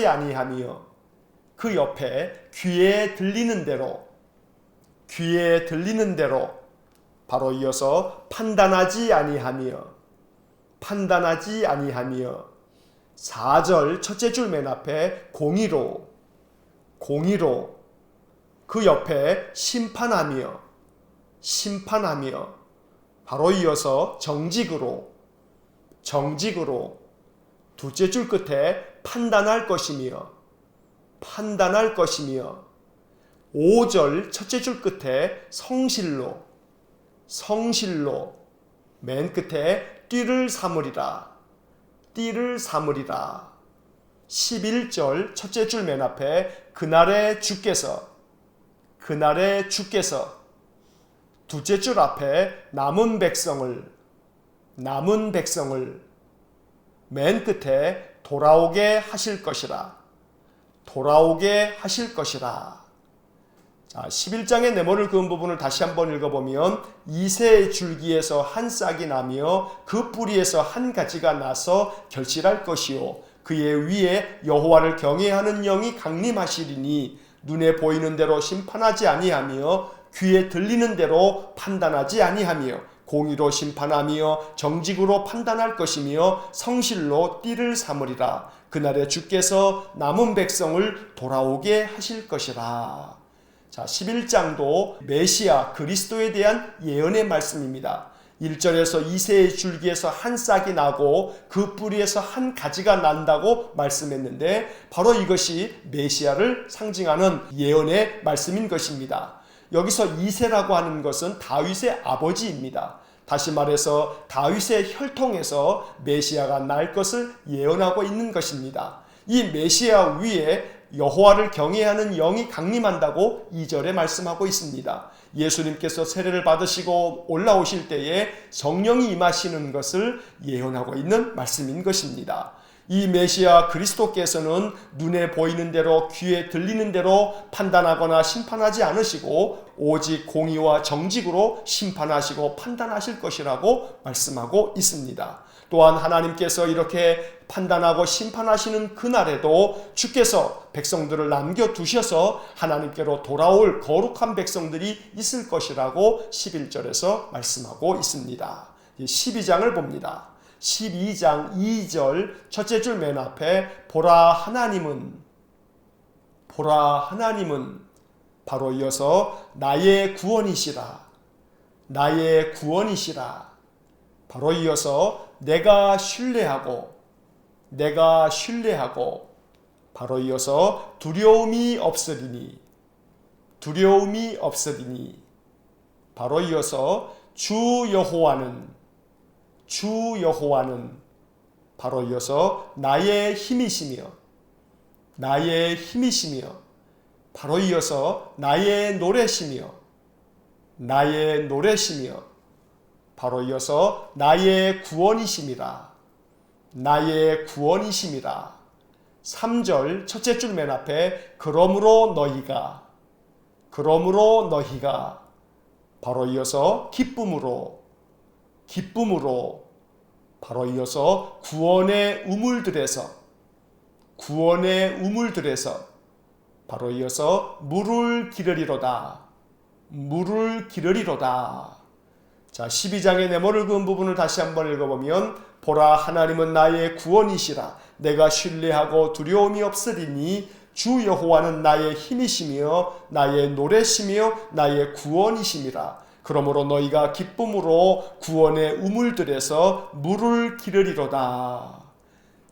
아니하며 그 옆에 귀에 들리는 대로 바로 이어서 판단하지 아니하며 4절 첫째 줄 맨 앞에 공의로 그 옆에 심판하며 바로 이어서 정직으로 둘째 줄 끝에 판단할 것이며 5절 첫째 줄 끝에 성실로 맨 끝에 띠를 삼으리라 11절 첫째 줄 맨 앞에 그날에 주께서 둘째 줄 앞에 남은 백성을 맨 끝에 돌아오게 하실 것이라 자, 11장의 네모를 그은 부분을 다시 한번 읽어보면 이새의 줄기에서 한 싹이 나며 그 뿌리에서 한 가지가 나서 결실할 것이요 그의 위에 여호와를 경외하는 영이 강림하시리니 눈에 보이는 대로 심판하지 아니하며 귀에 들리는 대로 판단하지 아니하며 공의로 심판하며 정직으로 판단할 것이며 성실로 띠를 삼으리라. 그날에 주께서 남은 백성을 돌아오게 하실 것이라. 자, 11장도 메시아 그리스도에 대한 예언의 말씀입니다. 1절에서 이새의 줄기에서 한 싹이 나고 그 뿌리에서 한 가지가 난다고 말씀했는데 바로 이것이 메시아를 상징하는 예언의 말씀인 것입니다. 여기서 이새라고 하는 것은 다윗의 아버지입니다. 다시 말해서 다윗의 혈통에서 메시아가 날 것을 예언하고 있는 것입니다. 이 메시아 위에 여호와를 경외하는 영이 강림한다고 2절에 말씀하고 있습니다. 예수님께서 세례를 받으시고 올라오실 때에 성령이 임하시는 것을 예언하고 있는 말씀인 것입니다. 이 메시아 그리스도께서는 눈에 보이는 대로 귀에 들리는 대로 판단하거나 심판하지 않으시고 오직 공의와 정직으로 심판하시고 판단하실 것이라고 말씀하고 있습니다. 또한 하나님께서 이렇게 판단하고 심판하시는 그날에도 주께서 백성들을 남겨두셔서 하나님께로 돌아올 거룩한 백성들이 있을 것이라고 11절에서 말씀하고 있습니다. 12장을 봅니다. 12장 2절 첫째 줄 맨 앞에 보라 하나님은 바로 이어서 나의 구원이시라. 바로 이어서 내가 신뢰하고 바로 이어서 두려움이 없으리니 바로 이어서 주 여호와는 바로 이어서 나의 힘이시며 바로 이어서 나의 노래시며 바로 이어서 나의 구원이심이라. 나의 구원이심이라. 3절 첫째 줄 맨 앞에 그러므로 너희가 바로 이어서 기쁨으로 바로 이어서 구원의 우물들에서 바로 이어서 물을 기르리로다. 자, 12장의 네모를 그은 부분을 다시 한번 읽어보면 보라 하나님은 나의 구원이시라. 내가 신뢰하고 두려움이 없으리니 주 여호와는 나의 힘이시며 나의 노래시며 나의 구원이심이라. 그러므로 너희가 기쁨으로 구원의 우물들에서 물을 기르리로다.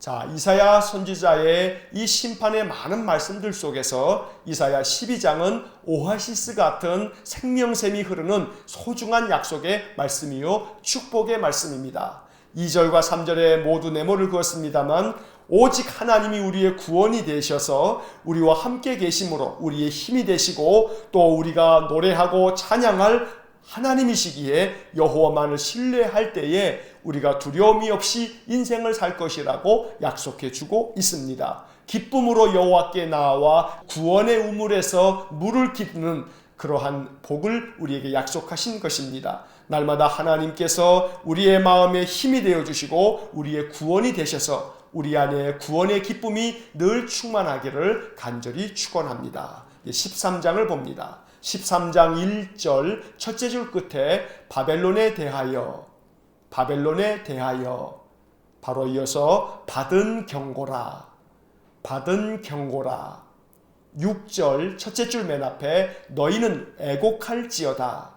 자, 이사야 선지자의 이 심판의 많은 말씀들 속에서 이사야 12장은 오아시스 같은 생명샘이 흐르는 소중한 약속의 말씀이요 축복의 말씀입니다. 2절과 3절에 모두 네모를 그었습니다만 오직 하나님이 우리의 구원이 되셔서 우리와 함께 계심으로 우리의 힘이 되시고 또 우리가 노래하고 찬양할 하나님이시기에 여호와만을 신뢰할 때에 우리가 두려움이 없이 인생을 살 것이라고 약속해 주고 있습니다. 기쁨으로 여호와께 나와 구원의 우물에서 물을 기르는 그러한 복을 우리에게 약속하신 것입니다. 날마다 하나님께서 우리의 마음에 힘이 되어 주시고 우리의 구원이 되셔서 우리 안에 구원의 기쁨이 늘 충만하기를 간절히 축원합니다. 13장을 봅니다. 13장 1절 첫째 줄 끝에 바벨론에 대하여 바로 이어서 받은 경고라 6절 첫째 줄 맨 앞에 너희는 애곡할지어다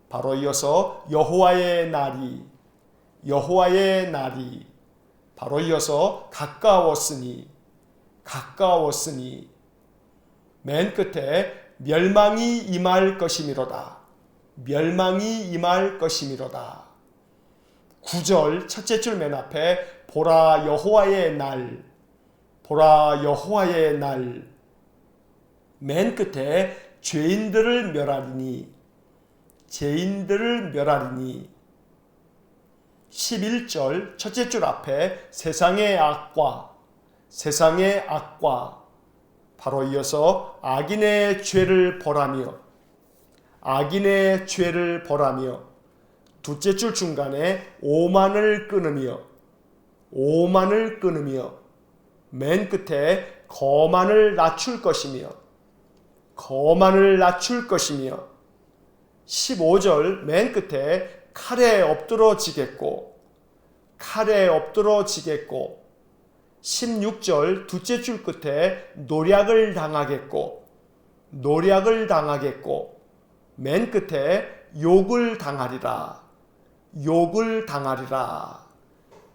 바로 이어서 여호와의 날이 바로 이어서 가까웠으니 맨 끝에 멸망이 임할 것이미로다. 9절 첫째 줄 맨 앞에 보라 여호와의 날 맨 끝에 죄인들을 멸하리니 11절 첫째 줄 앞에 세상의 악과 바로 이어서 악인의 죄를 벌하며 둘째 줄 중간에 오만을 끊으며 맨 끝에 거만을 낮출 것이며 15절 맨 끝에 칼에 엎드러지겠고 16절 둘째 줄 끝에 노략을 당하겠고 맨 끝에 욕을 당하리라.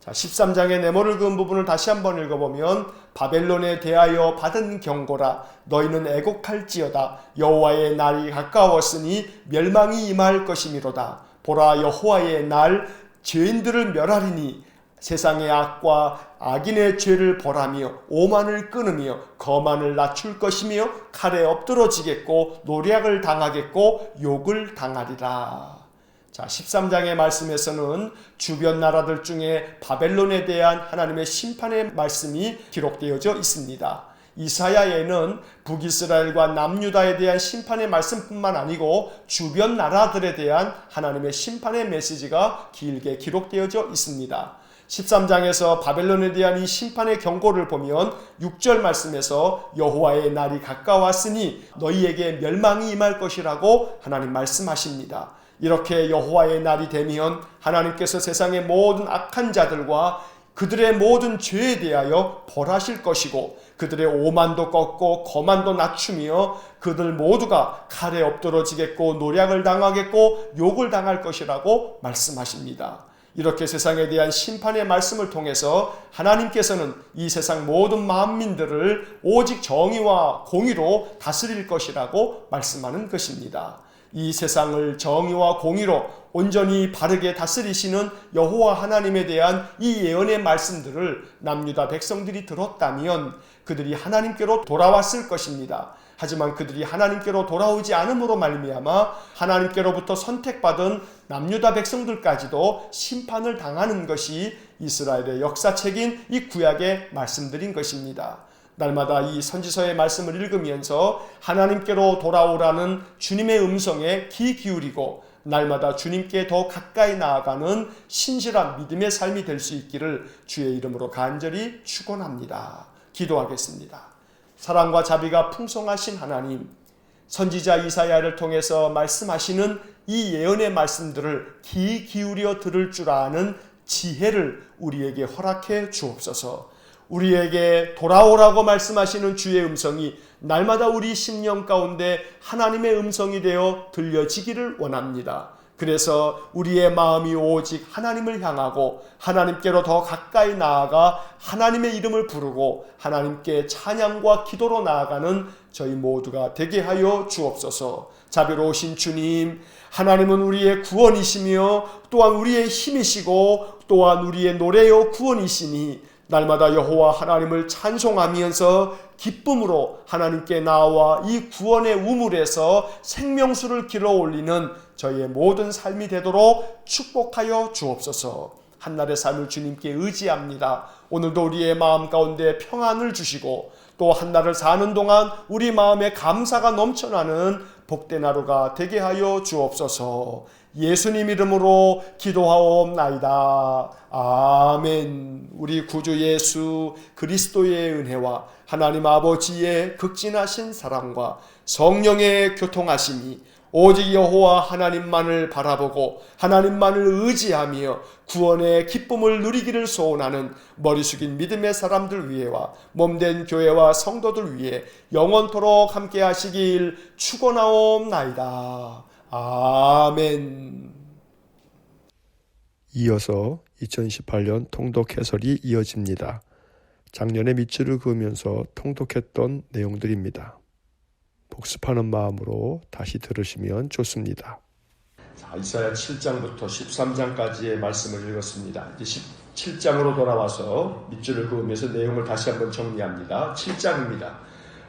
자, 13장의 네모를 그은 부분을 다시 한번 읽어보면 바벨론에 대하여 받은 경고라. 너희는 애곡할지어다. 여호와의 날이 가까웠으니 멸망이 임할 것이미로다. 보라 여호와의 날 죄인들을 멸하리니 세상의 악과 악인의 죄를 벌하며 오만을 끊으며 거만을 낮출 것이며 칼에 엎드러지겠고 노략을 당하겠고 욕을 당하리라. 자, 13장의 말씀에서는 주변 나라들 중에 바벨론에 대한 하나님의 심판의 말씀이 기록되어져 있습니다. 이사야에는 북이스라엘과 남유다에 대한 심판의 말씀뿐만 아니고 주변 나라들에 대한 하나님의 심판의 메시지가 길게 기록되어져 있습니다. 13장에서 바벨론에 대한 이 심판의 경고를 보면 6절 말씀에서 여호와의 날이 가까웠으니 너희에게 멸망이 임할 것이라고 하나님 말씀하십니다. 이렇게 여호와의 날이 되면 하나님께서 세상의 모든 악한 자들과 그들의 모든 죄에 대하여 벌하실 것이고 그들의 오만도 꺾고 거만도 낮추며 그들 모두가 칼에 엎드러지겠고 노략을 당하겠고 욕을 당할 것이라고 말씀하십니다. 이렇게 세상에 대한 심판의 말씀을 통해서 하나님께서는 이 세상 모든 만민들을 오직 정의와 공의로 다스릴 것이라고 말씀하는 것입니다. 이 세상을 정의와 공의로 온전히 바르게 다스리시는 여호와 하나님에 대한 이 예언의 말씀들을 남유다 백성들이 들었다면 그들이 하나님께로 돌아왔을 것입니다. 하지만 그들이 하나님께로 돌아오지 않음으로 말미암아 하나님께로부터 선택받은 남유다 백성들까지도 심판을 당하는 것이 이스라엘의 역사책인 이 구약의 말씀들인 것입니다. 날마다 이 선지서의 말씀을 읽으면서 하나님께로 돌아오라는 주님의 음성에 귀 기울이고 날마다 주님께 더 가까이 나아가는 신실한 믿음의 삶이 될 수 있기를 주의 이름으로 간절히 축원합니다. 기도하겠습니다. 사랑과 자비가 풍성하신 하나님, 선지자 이사야를 통해서 말씀하시는 이 예언의 말씀들을 귀 기울여 들을 줄 아는 지혜를 우리에게 허락해 주옵소서. 우리에게 돌아오라고 말씀하시는 주의 음성이 날마다 우리 심령 가운데 하나님의 음성이 되어 들려지기를 원합니다. 그래서 우리의 마음이 오직 하나님을 향하고 하나님께로 더 가까이 나아가 하나님의 이름을 부르고 하나님께 찬양과 기도로 나아가는 저희 모두가 되게 하여 주옵소서. 자비로우신 주님, 하나님은 우리의 구원이시며 또한 우리의 힘이시고 또한 우리의 노래요 구원이시니 날마다 여호와 하나님을 찬송하면서 기쁨으로 하나님께 나와 이 구원의 우물에서 생명수를 길어 올리는 저희의 모든 삶이 되도록 축복하여 주옵소서. 한날의 삶을 주님께 의지합니다. 오늘도 우리의 마음 가운데 평안을 주시고 또 한날을 사는 동안 우리 마음에 감사가 넘쳐나는 복된 하루가 되게 하여 주옵소서. 예수님 이름으로 기도하옵나이다. 아멘. 우리 구주 예수 그리스도의 은혜와 하나님 아버지의 극진하신 사랑과 성령의 교통하심이 오직 여호와 하나님만을 바라보고 하나님만을 의지하며 구원의 기쁨을 누리기를 소원하는 머리 숙인 믿음의 사람들 위에와 몸된 교회와 성도들 위해 영원토록 함께 하시길 축원하옵나이다. 아멘. 이어서 2018년 통독 해설이 이어집니다. 작년에 밑줄을 그으면서 통독했던 내용들입니다. 복습하는 마음으로 다시 들으시면 좋습니다. 자, 이사야 7장부터 13장까지의 말씀을 읽었습니다. 이제 17장으로 돌아와서 밑줄을 그으면서 내용을 다시 한번 정리합니다. 7장입니다.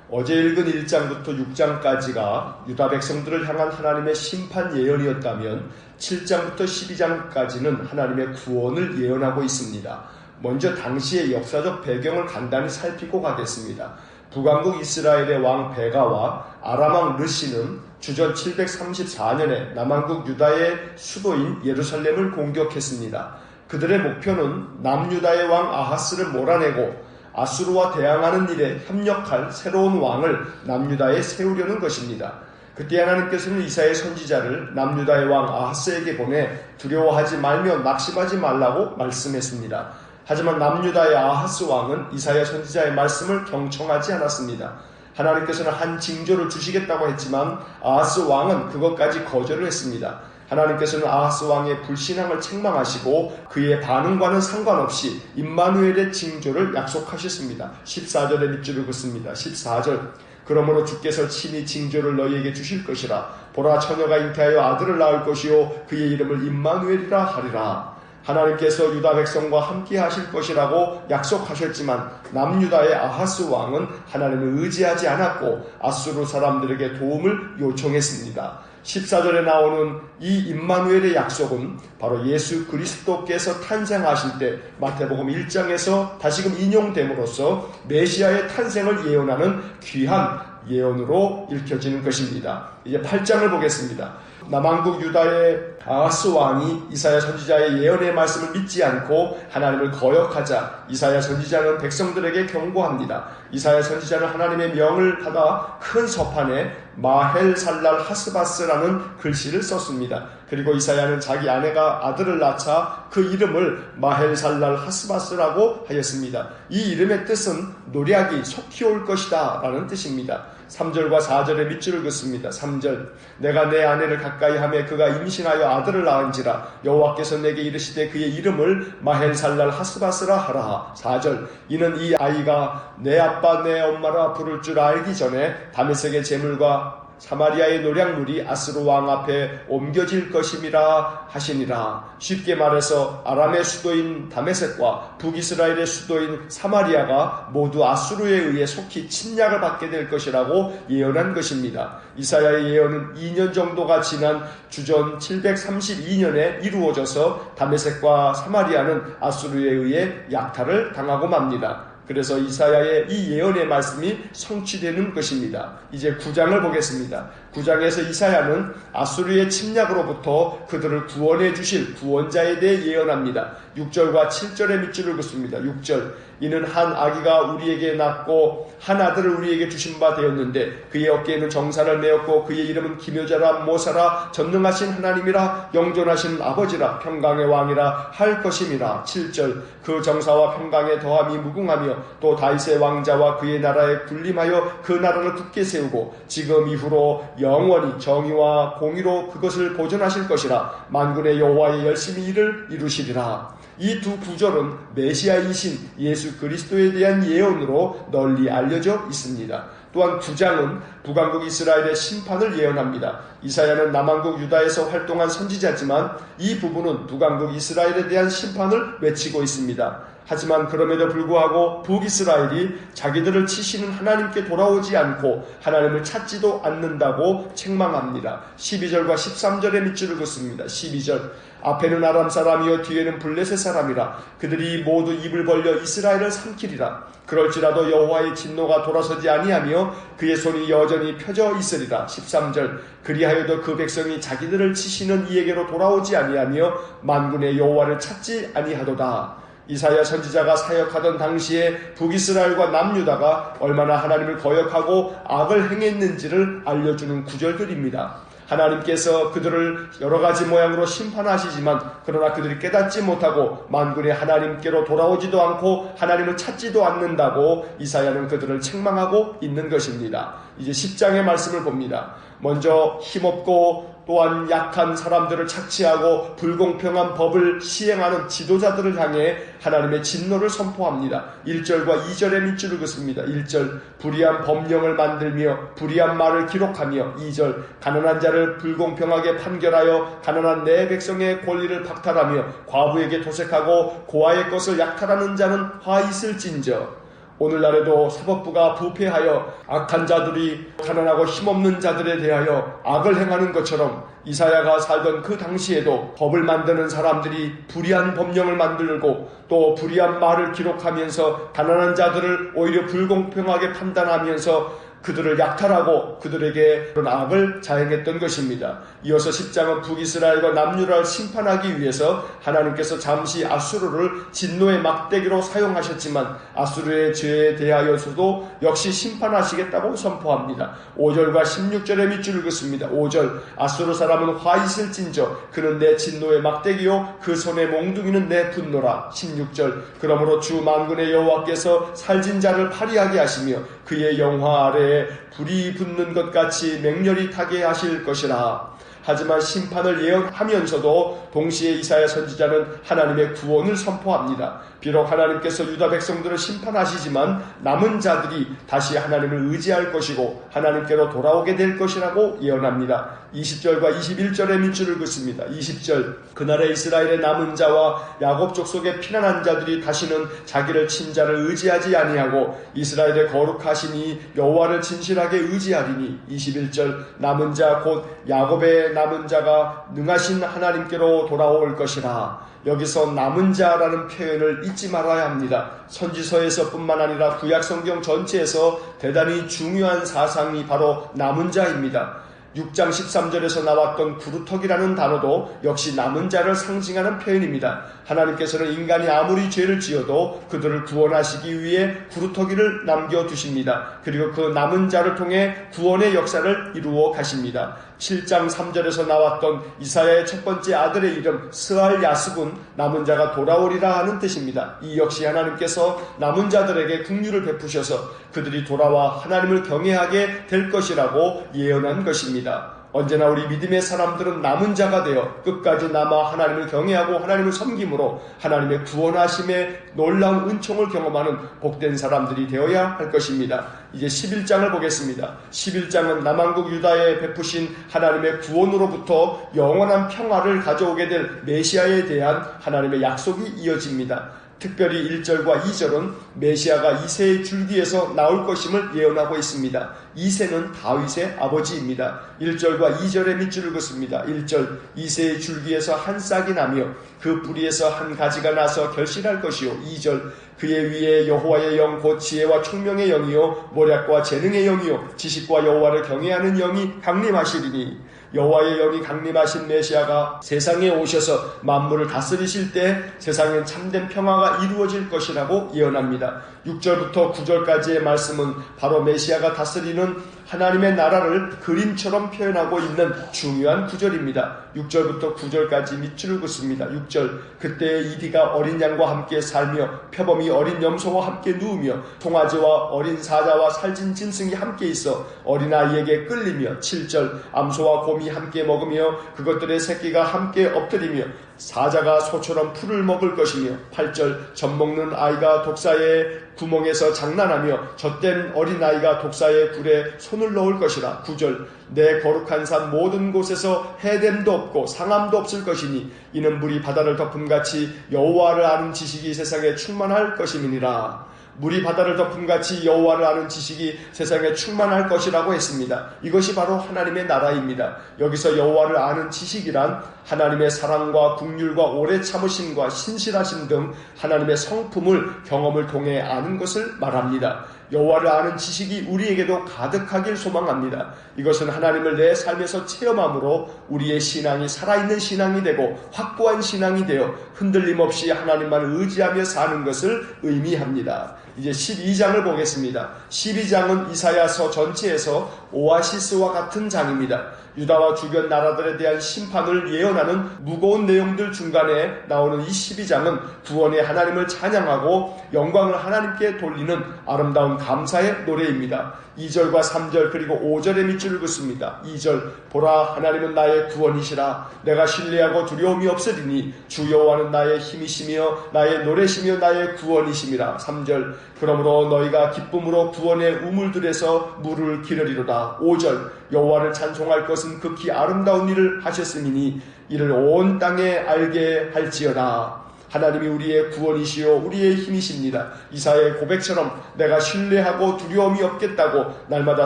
어제 읽은 1장부터 6장까지가 유다 백성들을 향한 하나님의 심판 예언이었다면 7장부터 12장까지는 하나님의 구원을 예언하고 있습니다. 먼저 당시의 역사적 배경을 간단히 살피고 가겠습니다. 북왕국 이스라엘의 왕 베가와 아람왕 르시는 주전 734년에 남왕국 유다의 수도인 예루살렘을 공격했습니다. 그들의 목표는 남유다의 왕 아하스를 몰아내고 아수르와 대항하는 일에 협력할 새로운 왕을 남유다에 세우려는 것입니다. 그때 하나님께서는 이사야 선지자를 남유다의 왕 아하스에게 보내 두려워하지 말며 낙심하지 말라고 말씀했습니다. 하지만 남유다의 아하스 왕은 이사야 선지자의 말씀을 경청하지 않았습니다. 하나님께서는 한 징조를 주시겠다고 했지만 아하스 왕은 그것까지 거절을 했습니다. 하나님께서는 아하스 왕의 불신앙을 책망하시고 그의 반응과는 상관없이 임마누엘의 징조를 약속하셨습니다. 14절에 밑줄을 긋습니다. 14절 그러므로 주께서 친히 징조를 너희에게 주실 것이라. 보라 처녀가 잉태하여 아들을 낳을 것이요 그의 이름을 임마누엘이라 하리라. 하나님께서 유다 백성과 함께 하실 것이라고 약속하셨지만 남유다의 아하스 왕은 하나님을 의지하지 않았고 아수르 사람들에게 도움을 요청했습니다. 14절에 나오는 이 임마누엘의 약속은 바로 예수 그리스도께서 탄생하실 때 마태복음 1장에서 다시금 인용됨으로써 메시아의 탄생을 예언하는 귀한 예언으로 읽혀지는 것입니다. 이제 8장을 보겠습니다. 남왕국 유다의 아하스 왕이 이사야 선지자의 예언의 말씀을 믿지 않고 하나님을 거역하자 이사야 선지자는 백성들에게 경고합니다. 이사야 선지자는 하나님의 명을 받아 큰 서판에 마헬살랄 하스바스라는 글씨를 썼습니다. 그리고 이사야는 자기 아내가 아들을 낳자 그 이름을 마헬살랄 하스바스라고 하였습니다. 이 이름의 뜻은 노략이 속히 올 것이다 라는 뜻입니다. 3절과 4절에 밑줄을 긋습니다. 3절 내가 내 아내를 가까이 하며 그가 임신하여 아들을 낳은지라 여호와께서 내게 이르시되 그의 이름을 마헬살랄 하스바스라 하라. 4절 이는 이 아이가 내 아빠 내 엄마라 부를 줄 알기 전에 다메섹의 제물과 사마리아의 노략물이 아스로 왕 앞에 옮겨질 것임이라 하시니라. 쉽게 말해서 아람의 수도인 다메섹과 북이스라엘의 수도인 사마리아가 모두 아수르에 의해 속히 침략을 받게 될 것이라고 예언한 것입니다. 이사야의 예언은 2년 정도가 지난 주전 732년에 이루어져서 다메섹과 사마리아는 아수르에 의해 약탈을 당하고 맙니다. 그래서 이사야의 이 예언의 말씀이 성취되는 것입니다. 이제 9장을 보겠습니다. 9장에서 이사야는 아수르의 침략으로부터 그들을 구원해 주실 구원자에 대해 예언합니다. 6절과 7절의 밑줄을 긋습니다. 6절, 이는 한 아기가 우리에게 낳고 한 아들을 우리에게 주신 바 되었는데 그의 어깨에는 정사를 메었고 그의 이름은 기묘자라 모사라 전능하신 하나님이라 영존하신 아버지라 평강의 왕이라 할 것임이라. 7절, 그 정사와 평강의 더함이 무궁하며 또 다윗의 왕자와 그의 나라에 군림하여 그 나라를 굳게 세우고 지금 이후로 영원히 정의와 공의로 그것을 보존하실 것이라. 만군의 여호와의 열심히 일을 이루시리라. 이 두 구절은 메시아이신 예수 그리스도에 대한 예언으로 널리 알려져 있습니다. 또한 9장은 북왕국 이스라엘의 심판을 예언합니다. 이사야는 남왕국 유다에서 활동한 선지자지만 이 부분은 북왕국 이스라엘에 대한 심판을 외치고 있습니다. 하지만 그럼에도 불구하고 북이스라엘이 자기들을 치시는 하나님께 돌아오지 않고 하나님을 찾지도 않는다고 책망합니다. 12절과 13절의 밑줄을 긋습니다. 12절, 앞에는 아람 사람이요 뒤에는 블레셋 사람이라. 그들이 모두 입을 벌려 이스라엘을 삼키리라. 그럴지라도 여호와의 진노가 돌아서지 아니하며 그의 손이 여전히 펴져 있으리라. 13절, 그리하여도 그 백성이 자기들을 치시는 이에게로 돌아오지 아니하며 만군의 여호와를 찾지 아니하도다. 이사야 선지자가 사역하던 당시에 북이스라엘과 남유다가 얼마나 하나님을 거역하고 악을 행했는지를 알려주는 구절들입니다. 하나님께서 그들을 여러 가지 모양으로 심판하시지만 그러나 그들이 깨닫지 못하고 만군의 하나님께로 돌아오지도 않고 하나님을 찾지도 않는다고 이사야는 그들을 책망하고 있는 것입니다. 이제 10장의 말씀을 봅니다. 먼저 힘없고 또한 약한 사람들을 착취하고 불공평한 법을 시행하는 지도자들을 향해 하나님의 진노를 선포합니다. 1절과 2절의 밑줄을 긋습니다. 1절, 불의한 법령을 만들며 불의한 말을 기록하며. 2절, 가난한 자를 불공평하게 판결하여 가난한 내 백성의 권리를 박탈하며 과부에게 도색하고 고아의 것을 약탈하는 자는 화 있을진저. 오늘날에도 사법부가 부패하여 악한 자들이 가난하고 힘없는 자들에 대하여 악을 행하는 것처럼 이사야가 살던 그 당시에도 법을 만드는 사람들이 불의한 법령을 만들고 또 불의한 말을 기록하면서 가난한 자들을 오히려 불공평하게 판단하면서 그들을 약탈하고 그들에게 그런 악을 자행했던 것입니다. 이어서 10장은 북이스라엘과 남유다를 심판하기 위해서 하나님께서 잠시 아수르를 진노의 막대기로 사용하셨지만 아수르의 죄에 대하여서도 역시 심판하시겠다고 선포합니다. 5절과 16절의 밑줄을 긋습니다. 5절, 아수르 사람은 화 있을진저 그는 내 진노의 막대기요 그 손의 몽둥이는 내 분노라. 16절, 그러므로 주 만군의 여호와께서 살진 자를 파리하게 하시며 그의 영화 아래에 불이 붙는 것 같이 맹렬히 타게 하실 것이라. 하지만 심판을 예언하면서도 동시에 이사야 선지자는 하나님의 구원을 선포합니다. 비록 하나님께서 유다 백성들을 심판하시지만 남은 자들이 다시 하나님을 의지할 것이고 하나님께로 돌아오게 될 것이라고 예언합니다. 20절과 21절의 밑줄을 긋습니다. 20절, 그날의 이스라엘의 남은 자와 야곱 족속의 피난한 자들이 다시는 자기를 친 자를 의지하지 아니하고 이스라엘의 거룩하시니 여호와를 진실하게 의지하리니. 21절, 남은 자 곧 야곱의 남은 자가 능하신 하나님께로 돌아올 것이라. 여기서 남은 자라는 표현을 잊지 말아야 합니다. 선지서에서 뿐만 아니라 구약성경 전체에서 대단히 중요한 사상이 바로 남은 자입니다. 6장 13절에서 나왔던 구루터기라는 단어도 역시 남은 자를 상징하는 표현입니다. 하나님께서는 인간이 아무리 죄를 지어도 그들을 구원하시기 위해 구루터기를 남겨두십니다. 그리고 그 남은 자를 통해 구원의 역사를 이루어 가십니다. 7장 3절에서 나왔던 이사야의 첫 번째 아들의 이름 스알 야습은 남은 자가 돌아오리라 하는 뜻입니다. 이 역시 하나님께서 남은 자들에게 긍휼을 베푸셔서 그들이 돌아와 하나님을 경외하게 될 것이라고 예언한 것입니다. 언제나 우리 믿음의 사람들은 남은 자가 되어 끝까지 남아 하나님을 경외하고 하나님을 섬김으로 하나님의 구원하심의 놀라운 은총을 경험하는 복된 사람들이 되어야 할 것입니다. 이제 11장을 보겠습니다. 11장은 남왕국 유다에 베푸신 하나님의 구원으로부터 영원한 평화를 가져오게 될 메시아에 대한 하나님의 약속이 이어집니다. 특별히 1절과 2절은 메시아가 이새의 줄기에서 나올 것임을 예언하고 있습니다. 이새는 다윗의 아버지입니다. 1절과 2절의 밑줄을 긋습니다. 1절 이새의 줄기에서 한 싹이 나며 그 뿌리에서 한 가지가 나서 결실할 것이요. 2절 그의 위에 여호와의 영 곧 지혜와 총명의 영이요 모략과 재능의 영이요 지식과 여호와를 경외하는 영이 강림하시리니 여호와의 영이 강림하신 메시아가 세상에 오셔서 만물을 다스리실 때 세상엔 참된 평화가 이루어질 것이라고 예언합니다. 6절부터 9절까지의 말씀은 바로 메시아가 다스리는 하나님의 나라를 그림처럼 표현하고 있는 중요한 구절입니다. 6절부터 9절까지 밑줄을 긋습니다. 6절 그때 이디가 어린 양과 함께 살며 표범이 어린 염소와 함께 누우며 송아지와 어린 사자와 살진 짐승이 함께 있어 어린아이에게 끌리며 7절 암소와 곰이 함께 먹으며 그것들의 새끼가 함께 엎드리며 사자가 소처럼 풀을 먹을 것이며 8절 젖먹는 아이가 독사의 구멍에서 장난하며 젖된 어린아이가 독사의 굴에 손을 넣을 것이라. 9절 내 거룩한 산 모든 곳에서 해됨도 없고 상함도 없을 것이니 이는 물이 바다를 덮음같이 여호와를 아는 지식이 세상에 충만할 것임이니라. 물이 바다를 덮음같이 여호와를 아는 지식이 세상에 충만할 것이라고 했습니다. 이것이 바로 하나님의 나라입니다. 여기서 여호와를 아는 지식이란 하나님의 사랑과 긍휼과 오래 참으심과 신실하심 등 하나님의 성품을 경험을 통해 아는 것을 말합니다. 여호와를 아는 지식이 우리에게도 가득하길 소망합니다. 이것은 하나님을 내 삶에서 체험함으로 우리의 신앙이 살아있는 신앙이 되고 확고한 신앙이 되어 흔들림 없이 하나님만 의지하며 사는 것을 의미합니다. 이제 12장을 보겠습니다. 12장은 이사야서 전체에서 오아시스와 같은 장입니다. 유다와 주변 나라들에 대한 심판을 예언하는 무거운 내용들 중간에 나오는 이 12장은 구원의 하나님을 찬양하고 영광을 하나님께 돌리는 아름다운 감사의 노래입니다. 2절과 3절 그리고 5절의 밑줄을 긋습니다. 2절 보라 하나님은 나의 구원이시라 내가 신뢰하고 두려움이 없으리니 주 여호와는 나의 힘이시며 나의 노래시며 나의 구원이심이라. 3절 그러므로 너희가 기쁨으로 구원의 우물들에서 물을 기르리로다. 5절 여호와를 찬송할 것은 극히 아름다운 일을 하셨음이니 이를 온 땅에 알게 할지어다. 하나님이 우리의 구원이시요 우리의 힘이십니다. 이사야의 고백처럼 내가 신뢰하고 두려움이 없겠다고 날마다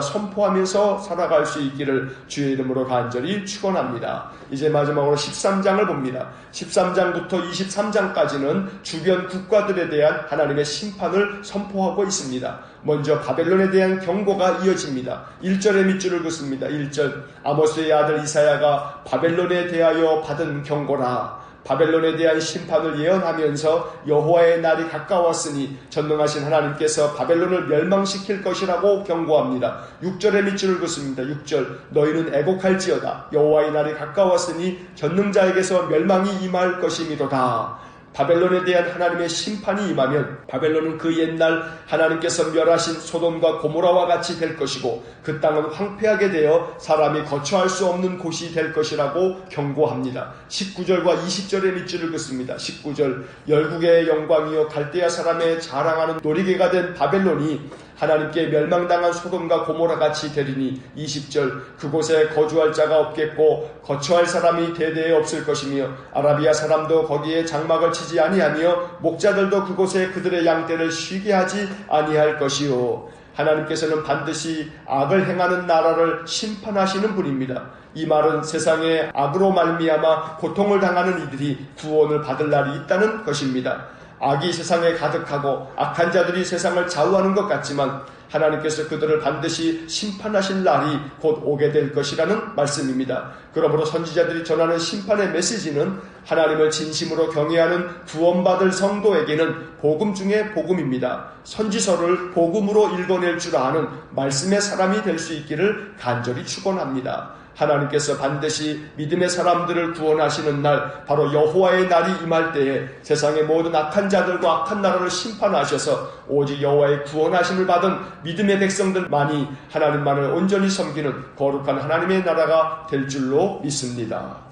선포하면서 살아갈 수 있기를 주의 이름으로 간절히 축원합니다. 이제 마지막으로 13장을 봅니다. 13장부터 23장까지는 주변 국가들에 대한 하나님의 심판을 선포하고 있습니다. 먼저 바벨론에 대한 경고가 이어집니다. 1절의 밑줄을 긋습니다. 1절 아모스의 아들 이사야가 바벨론에 대하여 받은 경고라. 바벨론에 대한 심판을 예언하면서 여호와의 날이 가까웠으니 전능하신 하나님께서 바벨론을 멸망시킬 것이라고 경고합니다. 6절의 밑줄을 긋습니다. 6절 너희는 애곡할지어다 여호와의 날이 가까웠으니 전능자에게서 멸망이 임할 것이미로다. 바벨론에 대한 하나님의 심판이 임하면 바벨론은 그 옛날 하나님께서 멸하신 소돔과 고모라와 같이 될 것이고 그 땅은 황폐하게 되어 사람이 거처할 수 없는 곳이 될 것이라고 경고합니다. 19절과 20절의 밑줄을 긋습니다. 19절 열국의 영광이요 갈대아 사람의 자랑하는 놀이개가 된 바벨론이 하나님께 멸망당한 소돔과 고모라 같이 되리니 20절 그곳에 거주할 자가 없겠고 거처할 사람이 대대에 없을 것이며 아라비아 사람도 거기에 장막을 치지 아니하며 목자들도 그곳에 그들의 양떼를 쉬게 하지 아니할 것이요. 하나님께서는 반드시 악을 행하는 나라를 심판하시는 분입니다. 이 말은 세상에 악으로 말미암아 고통을 당하는 이들이 구원을 받을 날이 있다는 것입니다. 악이 세상에 가득하고 악한 자들이 세상을 좌우하는 것 같지만 하나님께서 그들을 반드시 심판하실 날이 곧 오게 될 것이라는 말씀입니다. 그러므로 선지자들이 전하는 심판의 메시지는 하나님을 진심으로 경외하는 구원받을 성도에게는 복음 중에 복음입니다. 선지서를 복음으로 읽어낼 줄 아는 말씀의 사람이 될 수 있기를 간절히 축원합니다. 하나님께서 반드시 믿음의 사람들을 구원하시는 날, 바로 여호와의 날이 임할 때에 세상의 모든 악한 자들과 악한 나라를 심판하셔서 오직 여호와의 구원하심을 받은 믿음의 백성들만이 하나님만을 온전히 섬기는 거룩한 하나님의 나라가 될 줄로 믿습니다.